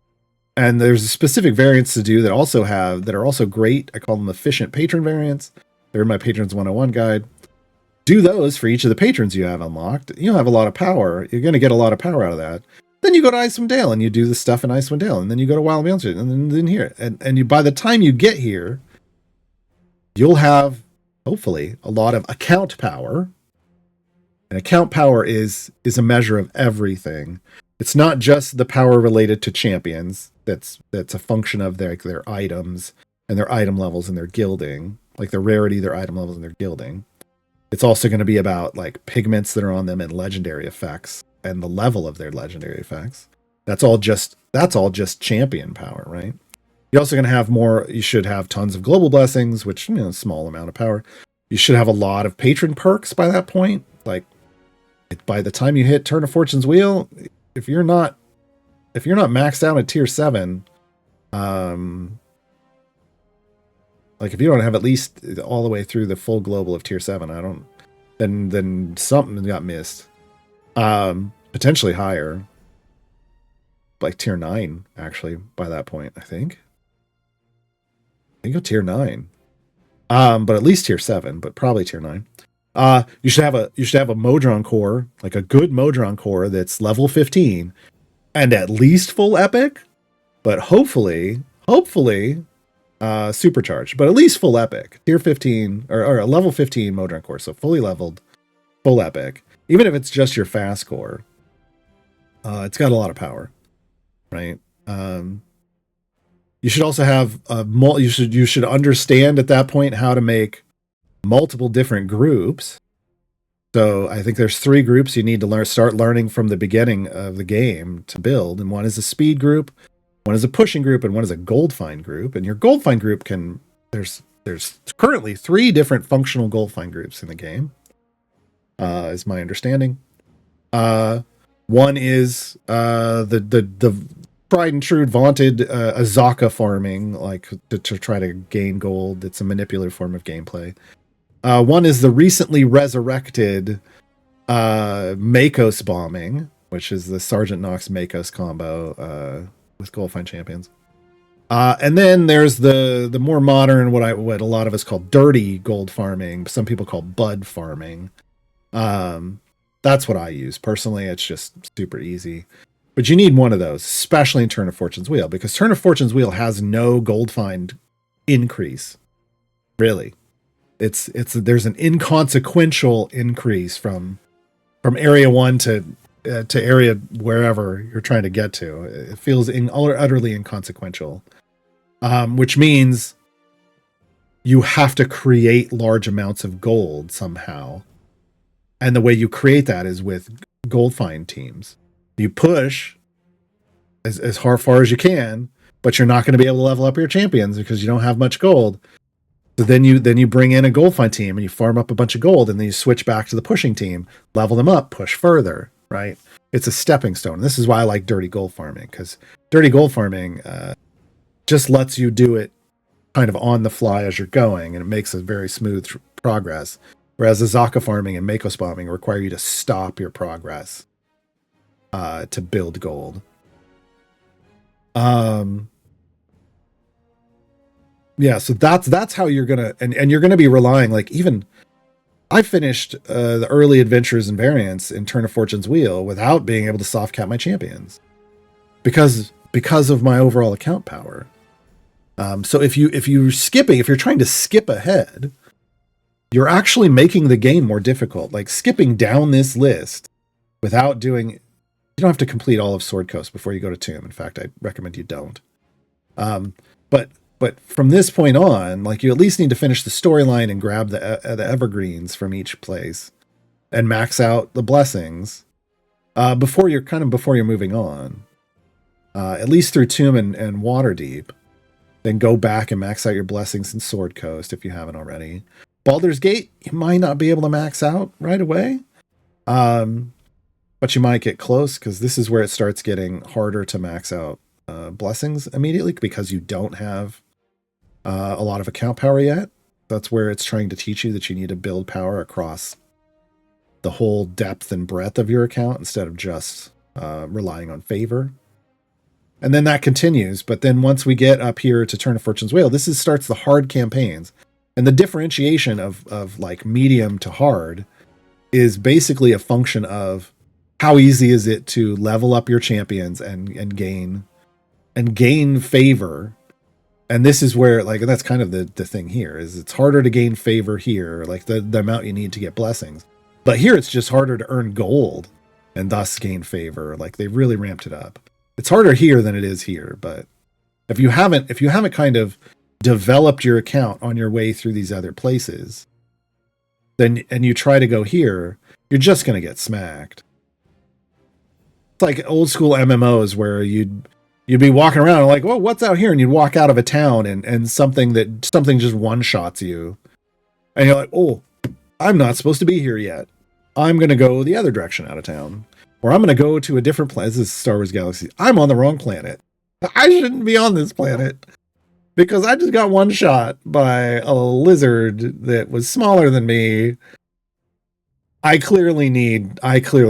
S2: And there's specific variants to do that are also great. I call them efficient patron variants. They're in my Patrons 101 guide. Do those for each of the patrons you have unlocked. You'll have a lot of power. You're going to get a lot of power out of that. Then you go to Icewind Dale and you do the stuff in Icewind Dale, and then you go to Wild Beyond, and then here. And you, by the time you get here, you'll have hopefully a lot of account power. And account power is a measure of everything. It's not just the power related to champions. That's a function of their items and their item levels and their gilding, like their rarity, their item levels, and their gilding. It's also going to be about like pigments that are on them and legendary effects and the level of their legendary effects. That's all just champion power, right? You're also going to have more. You should have tons of global blessings, which, you know, a small amount of power. You should have a lot of patron perks by that point. Like by the time you hit Turn of Fortune's Wheel, if you're not maxed out at tier 7, like if you don't have at least all the way through the full global of tier 7, then something got missed. Potentially higher, like tier 9 actually by that point. I think go tier 9, but at least tier 7, but probably tier 9. You should have a Modron core, like a good Modron core that's level 15 and at least full epic, but hopefully supercharged, but at least full epic, tier 15 or a level 15 Modron core, so fully leveled, full epic. Even if it's just your fast core, it's got a lot of power, right? You should also have you should understand at that point how to make multiple different groups. So I think there's 3 groups you need to start learning from the beginning of the game to build, and one is a speed group, one is a pushing group, and one is a gold find group. And your gold find group there's currently 3 different functional gold find groups in the game, is my understanding. One is the tried and true vaunted Azaka farming, like to try to gain gold. It's a manipulative form of gameplay. One is the recently resurrected Makos bombing, which is the Sergeant Nox Makos combo with gold find champions. And then there's the more modern, what a lot of us call dirty gold farming. Some people call bud farming. That's what I use personally. It's just super easy, but you need one of those, especially in Turn of Fortune's Wheel, because Turn of Fortune's Wheel has no gold find increase. Really, there's an inconsequential increase from area 1 to area wherever you're trying to get to. It feels utterly inconsequential, which means you have to create large amounts of gold somehow. And the way you create that is with gold find teams. You push as far as you can, but you're not going to be able to level up your champions because you don't have much gold. So then you bring in a gold find team and you farm up a bunch of gold, and then you switch back to the pushing team, level them up, push further, right? It's a stepping stone. This is why I like dirty gold farming, because dirty gold farming just lets you do it kind of on the fly as you're going, and it makes a very smooth progress. Whereas Azaka farming and Makos bombing require you to stop your progress to build gold. Yeah, so that's how you're gonna, and you're gonna be relying, like, even I finished the early adventures and variants in Turn of Fortune's Wheel without being able to soft cap my champions because of my overall account power. So if you're trying to skip ahead, you're actually making the game more difficult. Like skipping down this list without doing, you don't have to complete all of Sword Coast before you go to Tomb. In fact, I recommend you don't. But from this point on, like, you at least need to finish the storyline and grab the evergreens from each place and max out the blessings before you're moving on. At least through Tomb and Waterdeep. Then go back and max out your blessings in Sword Coast if you haven't already. Baldur's Gate, you might not be able to max out right away. But you might get close, because this is where it starts getting harder to max out blessings immediately, because you don't have a lot of account power yet. That's where it's trying to teach you that you need to build power across the whole depth and breadth of your account instead of just relying on favor. And then that continues. But then once we get up here to Turn of Fortune's Wheel, this starts the hard campaigns. And the differentiation of like medium to hard is basically a function of how easy is it to level up your champions and gain favor. And this is where, like, that's kind of the thing here, is it's harder to gain favor here, like the amount you need to get blessings. But here it's just harder to earn gold and thus gain favor. Like, they really ramped it up. It's harder here than it is here, but if you haven't kind of developed your account on your way through these other places, then and you try to go here, you're just going to get smacked. It's like old school MMOs where you'd be walking around and like, well, what's out here? And you'd walk out of a town and something just one-shots you. And you're like, oh, I'm not supposed to be here yet. I'm going to go the other direction out of town. Or I'm going to go to a different planet. This is Star Wars Galaxy. I'm on the wrong planet. I shouldn't be on this planet. Because I just got one shot by a lizard that was smaller than me. I clearly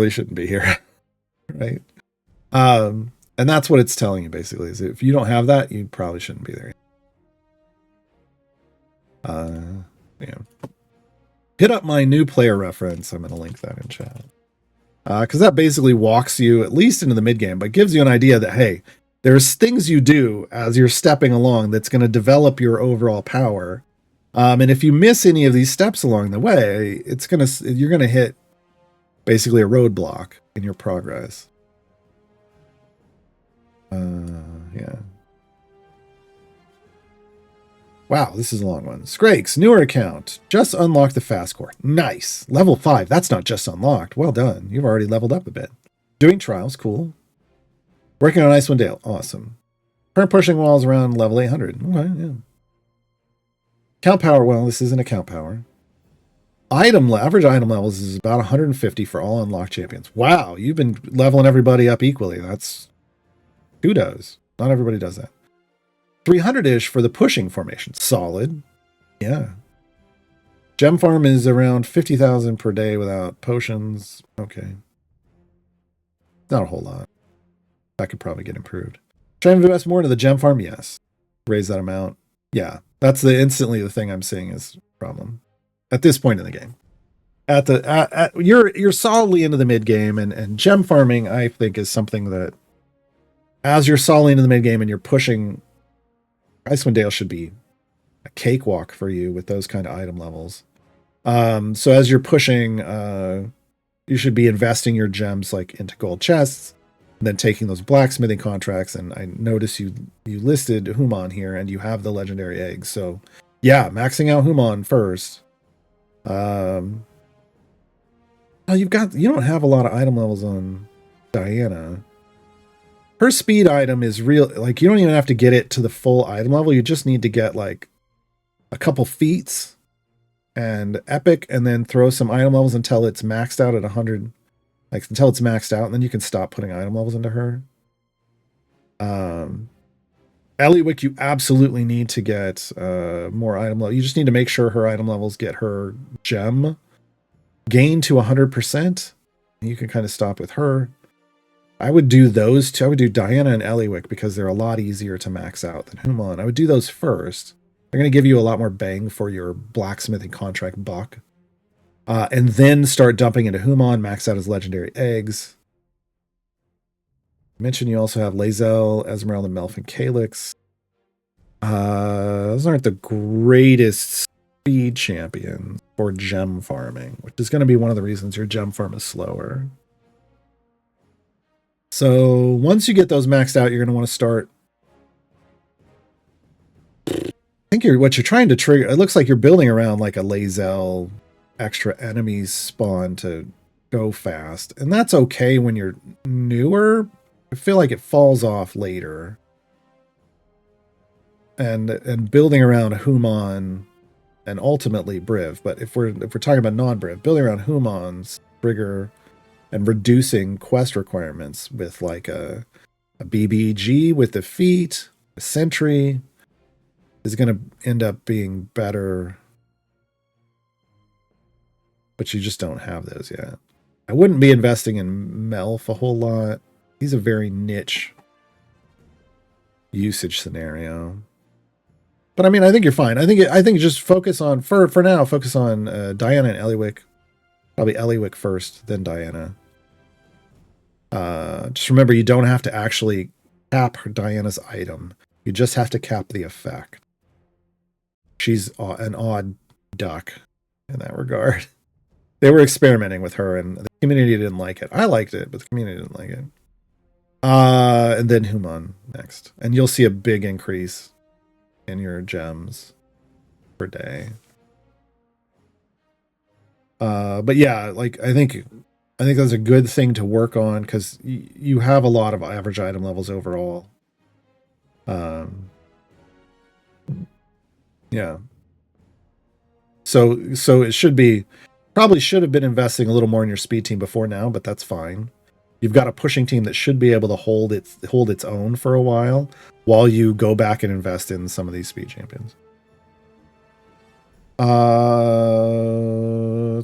S2: shouldn't be here. Right? And that's what it's telling you, basically, is if you don't have that, you probably shouldn't be there. Yeah. Hit up my new player reference. I'm going to link that in chat. Because that basically walks you, at least into the mid-game, but gives you an idea that, hey, there's things you do as you're stepping along that's going to develop your overall power. And if you miss any of these steps along the way, you're going to hit basically a roadblock in your progress. Yeah. Wow, this is a long one. Scrakes, newer account. Just unlocked the fast core. Nice. Level 5. That's not just unlocked. Well done. You've already leveled up a bit. Doing trials. Cool. Working on Icewind Dale. Awesome. Current pushing walls around level 800. Okay, yeah. Account power. Well, this isn't account power. Average item levels is about 150 for all unlocked champions. Wow, you've been leveling everybody up equally. That's kudos. Not everybody does that. 300-ish for the pushing formation. Solid. Yeah. Gem farm is around 50,000 per day without potions. Okay. Not a whole lot. That could probably get improved. Trying to invest more into the gem farm? Yes. Raise that amount. Yeah. That's instantly the thing I'm seeing is a problem. At this point in the game. You're solidly into the mid game, and gem farming, I think, is something that as you're solidly into the mid game and you're pushing, Icewind Dale should be a cakewalk for you with those kind of item levels. So as you're pushing, you should be investing your gems like into gold chests, and then taking those blacksmithing contracts. And I notice you listed Human here, and you have the legendary eggs. So yeah, maxing out Human first. You don't have a lot of item levels on Diana. Her speed item is real, like you don't even have to get it to the full item level. You just need to get like a couple feats and epic, and then throw some item levels until it's maxed out at 100, like until it's maxed out, and then you can stop putting item levels into her. Eliwick, you absolutely need to get more item level. You just need to make sure her item levels get her gem gain to 100%. You can kind of stop with her. I would do those two. I would do Diana and Eliwick because they're a lot easier to max out than Human. I would do those first. They're going to give you a lot more bang for your blacksmithing contract buck. And then start dumping into Human, max out his legendary eggs. I mentioned you also have Lae'zel, Esmeralda, Melf, and Calyx. Those aren't the greatest speed champions for gem farming, which is going to be one of the reasons your gem farm is slower. So once you get those maxed out, you're going to want to start. I think what you're trying to trigger, it looks like you're building around like a Lae'zel extra enemies spawn to go fast. And that's okay when you're newer. I feel like it falls off later. And building around Human and ultimately Briv. But if we're talking about non-Briv, building around Human's trigger and reducing quest requirements with like a BBG with the feat, a sentry, is going to end up being better. but you just don't have those yet. I wouldn't be investing in Melf a whole lot. He's a very niche usage scenario. But I mean, I think you're fine. I think just focus on for now. Focus on Diana and Eliwick. Probably Eliwick first, then Diana. Just remember, you don't have to actually cap Diana's item. You just have to cap the effect. She's an odd duck in that regard. They were experimenting with her, and the community didn't like it. I liked it, but the community didn't like it. And then Human next, and you'll see a big increase in your gems per day. But yeah, like I think that's a good thing to work on because you have a lot of average item levels overall. Yeah. So it probably should have been investing a little more in your speed team before now, but that's fine. You've got a pushing team that should be able to hold its own for a while you go back and invest in some of these speed champions.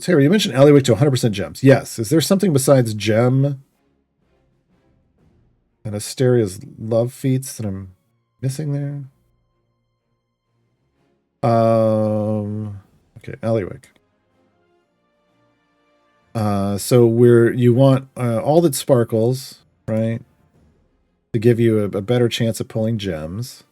S2: Terry, you mentioned Eliwick to 100% gems. Yes. Is there something besides gem and Asteria's love feats that I'm missing there? Okay, Eliwick. So you want all that sparkles, right? To give you a better chance of pulling gems.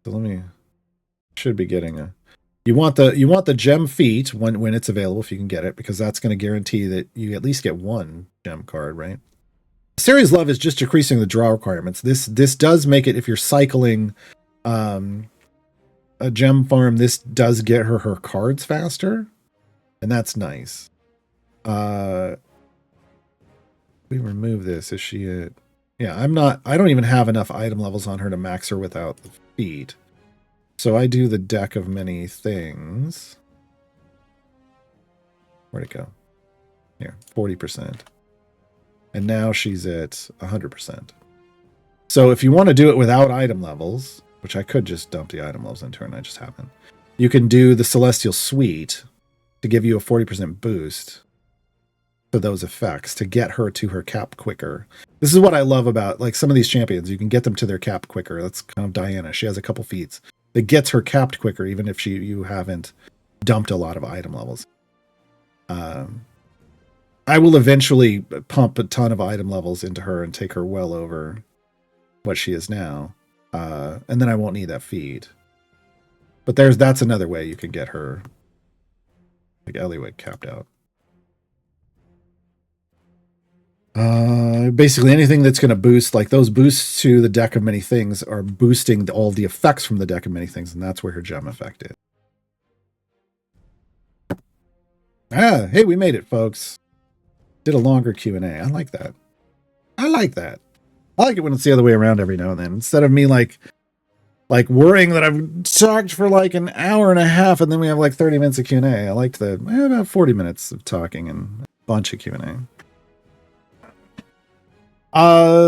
S2: So should be getting you want the gem feat when it's available, if you can get it, because that's going to guarantee that you at least get one gem card, right? Series Love is just decreasing the draw requirements. This does make it, if you're cycling a gem farm, this does get her cards faster, and that's nice. We remove this. Is she a... Yeah, I don't even have enough item levels on her to max her without the feat. So I do the deck of many things. Where'd it go? Here, 40%. And now she's at 100%. So if you want to do it without item levels, which I could just dump the item levels into her, and I just haven't, you can do the Celestial Suite to give you a 40% boost for those effects to get her to her cap quicker. This is what I love about like some of these champions. You can get them to their cap quicker. That's kind of Diana. She has a couple feats that gets her capped quicker, even if you haven't dumped a lot of item levels. I will eventually pump a ton of item levels into her and take her well over what she is now. And then I won't need that feed. But that's another way you can get her, like Eliwick, capped out. Basically anything that's going to boost, like those boosts to the deck of many things are boosting all the effects from the deck of many things, and that's where her gem effect is. Hey, we made it, folks. Did a longer Q&A. I like that. I like it when it's the other way around every now and then. Instead of me like worrying that I've talked for like an hour and a half and then we have like 30 minutes of Q&A. I liked about 40 minutes of talking and a bunch of Q&A.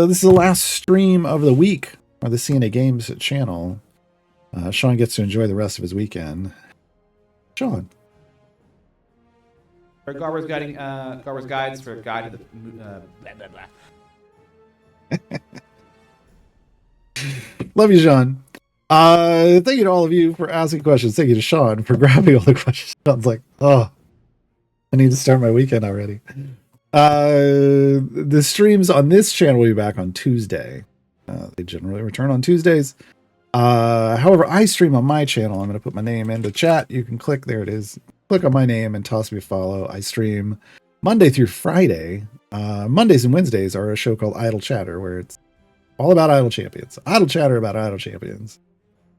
S2: This is the last stream of the week on the CNA Games channel. Sean gets to enjoy the rest of his weekend. Sean.
S3: Gaarawarr's guides for guide to the blah blah blah.
S2: Love you, Sean. Thank you to all of you for asking questions. Thank you to Sean for grabbing all the questions. Sean's like, oh, I need to start my weekend already. The streams on this channel will be back on Tuesday. They generally return on Tuesdays. However, I stream on my channel. I'm going to put my name into chat. You can click, there it is. Click on my name and toss me a follow. I stream Monday through Friday. Mondays and Wednesdays are a show called Idle Chatter, where it's all about idle champions. Idle chatter about idle champions.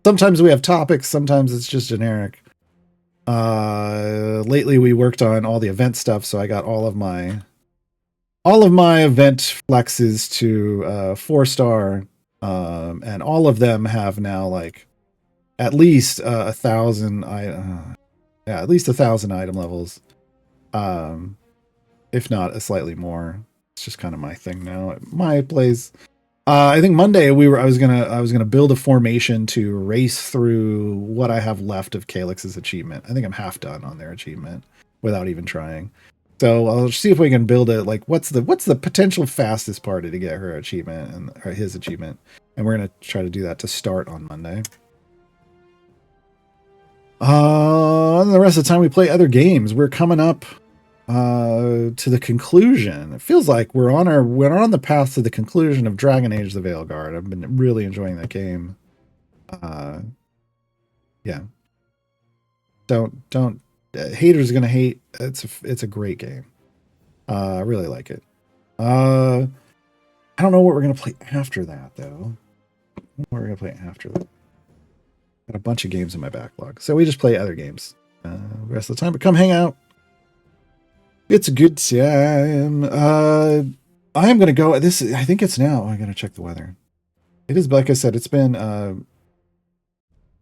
S2: Sometimes we have topics. Sometimes it's just generic. Lately we worked on all the event stuff, so I got all of my event flexes to 4-star, and all of them have now like at least 1,000. At least 1,000 item levels, if not a slightly more. It's just kind of my thing now at my place. I think Monday I was gonna build a formation to race through what I have left of Calyx's achievement. I think I'm half done on their achievement without even trying. So I'll see if we can build it. Like, what's the potential fastest party to get her achievement or his achievement, and we're gonna try to do that to start on Monday. And the rest of the time we play other games. We're coming up to the conclusion. It feels like we're on the path to the conclusion of Dragon Age: The Veilguard. I've been really enjoying that game. Yeah. Don't haters are gonna hate. It's a great game. I really like it. I don't know what we're gonna play after that though. What we're gonna play after that? Got a bunch of games in my backlog, so we just play other games the rest of the time. But come hang out. It's a good time. I am gonna go. I think it's now. I gotta check the weather. It is, like I said, it's been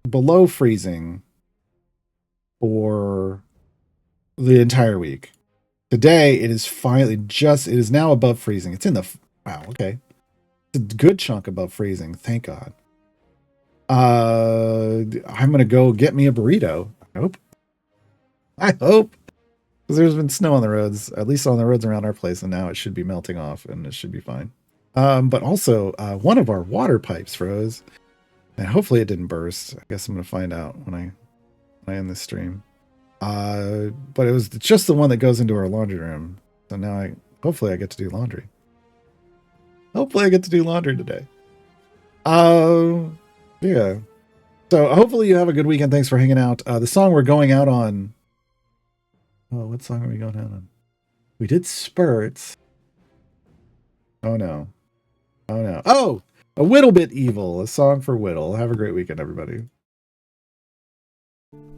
S2: below freezing for the entire week. Today it is finally it is now above freezing. It's in the wow. Okay, it's a good chunk above freezing. Thank God. I'm gonna go get me a burrito. I hope. Because there's been snow on the roads, at least on the roads around our place, and now it should be melting off, and it should be fine. But also, one of our water pipes froze, and hopefully it didn't burst. I guess I'm going to find out when I end this stream. But it was just the one that goes into our laundry room. So now hopefully I get to do laundry. Hopefully I get to do laundry today. Yeah. So hopefully you have a good weekend. Thanks for hanging out. The song we're going out on. Oh, what song are we going out on? We did Spurts. Oh no. Oh, A Whittle Bit Evil, a song for Whittle. Have a great weekend, everybody.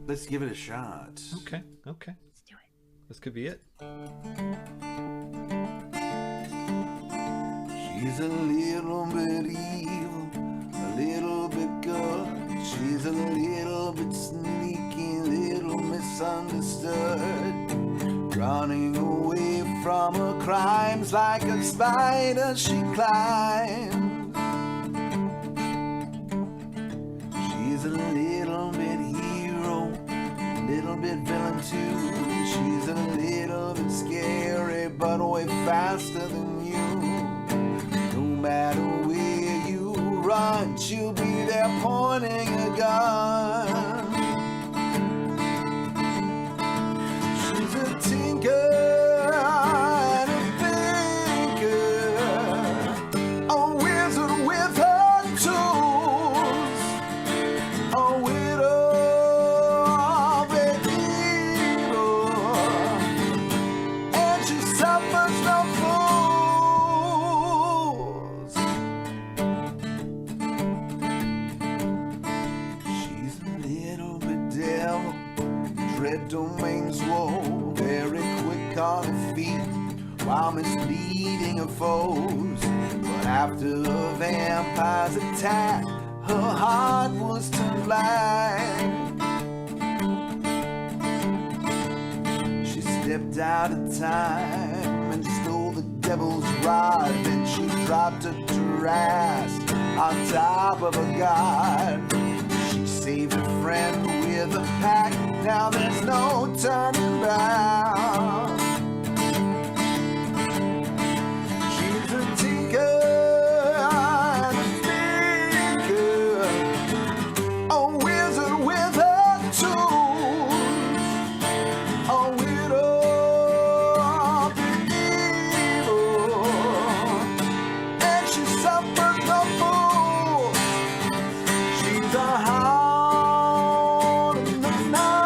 S1: Let's give it a shot.
S3: Okay. This could be it.
S1: She's a little bit evil, a little bit good. She's a little bit sneaky, little misunderstood. Running away from her crimes like a spider she climbs. She's a little bit hero, a little bit villain too. She's a little bit scary, but way faster than you. No matter where you run, she'll be there pointing a gun. She's a tinker and a thinker, a wizard with her tools, a widow of an evil, and she suffers no fools. She's a little bit devil, dread domains woe, very quick on her feet while misleading her foes. But after a vampire's attack, her heart was turned blind. She stepped out of time and stole the devil's rod. Then she dropped her to rest on top of a god. She saved a friend with a pack. Now there's no turning back. She's a tinker and a thinker, a wizard with her tools, a widow of the evil, and she suffers no fools. She's a hound in the night.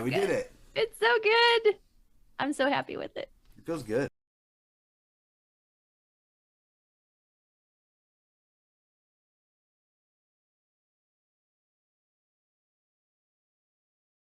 S1: We
S4: good.
S1: did it.
S4: It's so good. I'm so happy with it.
S1: It feels good.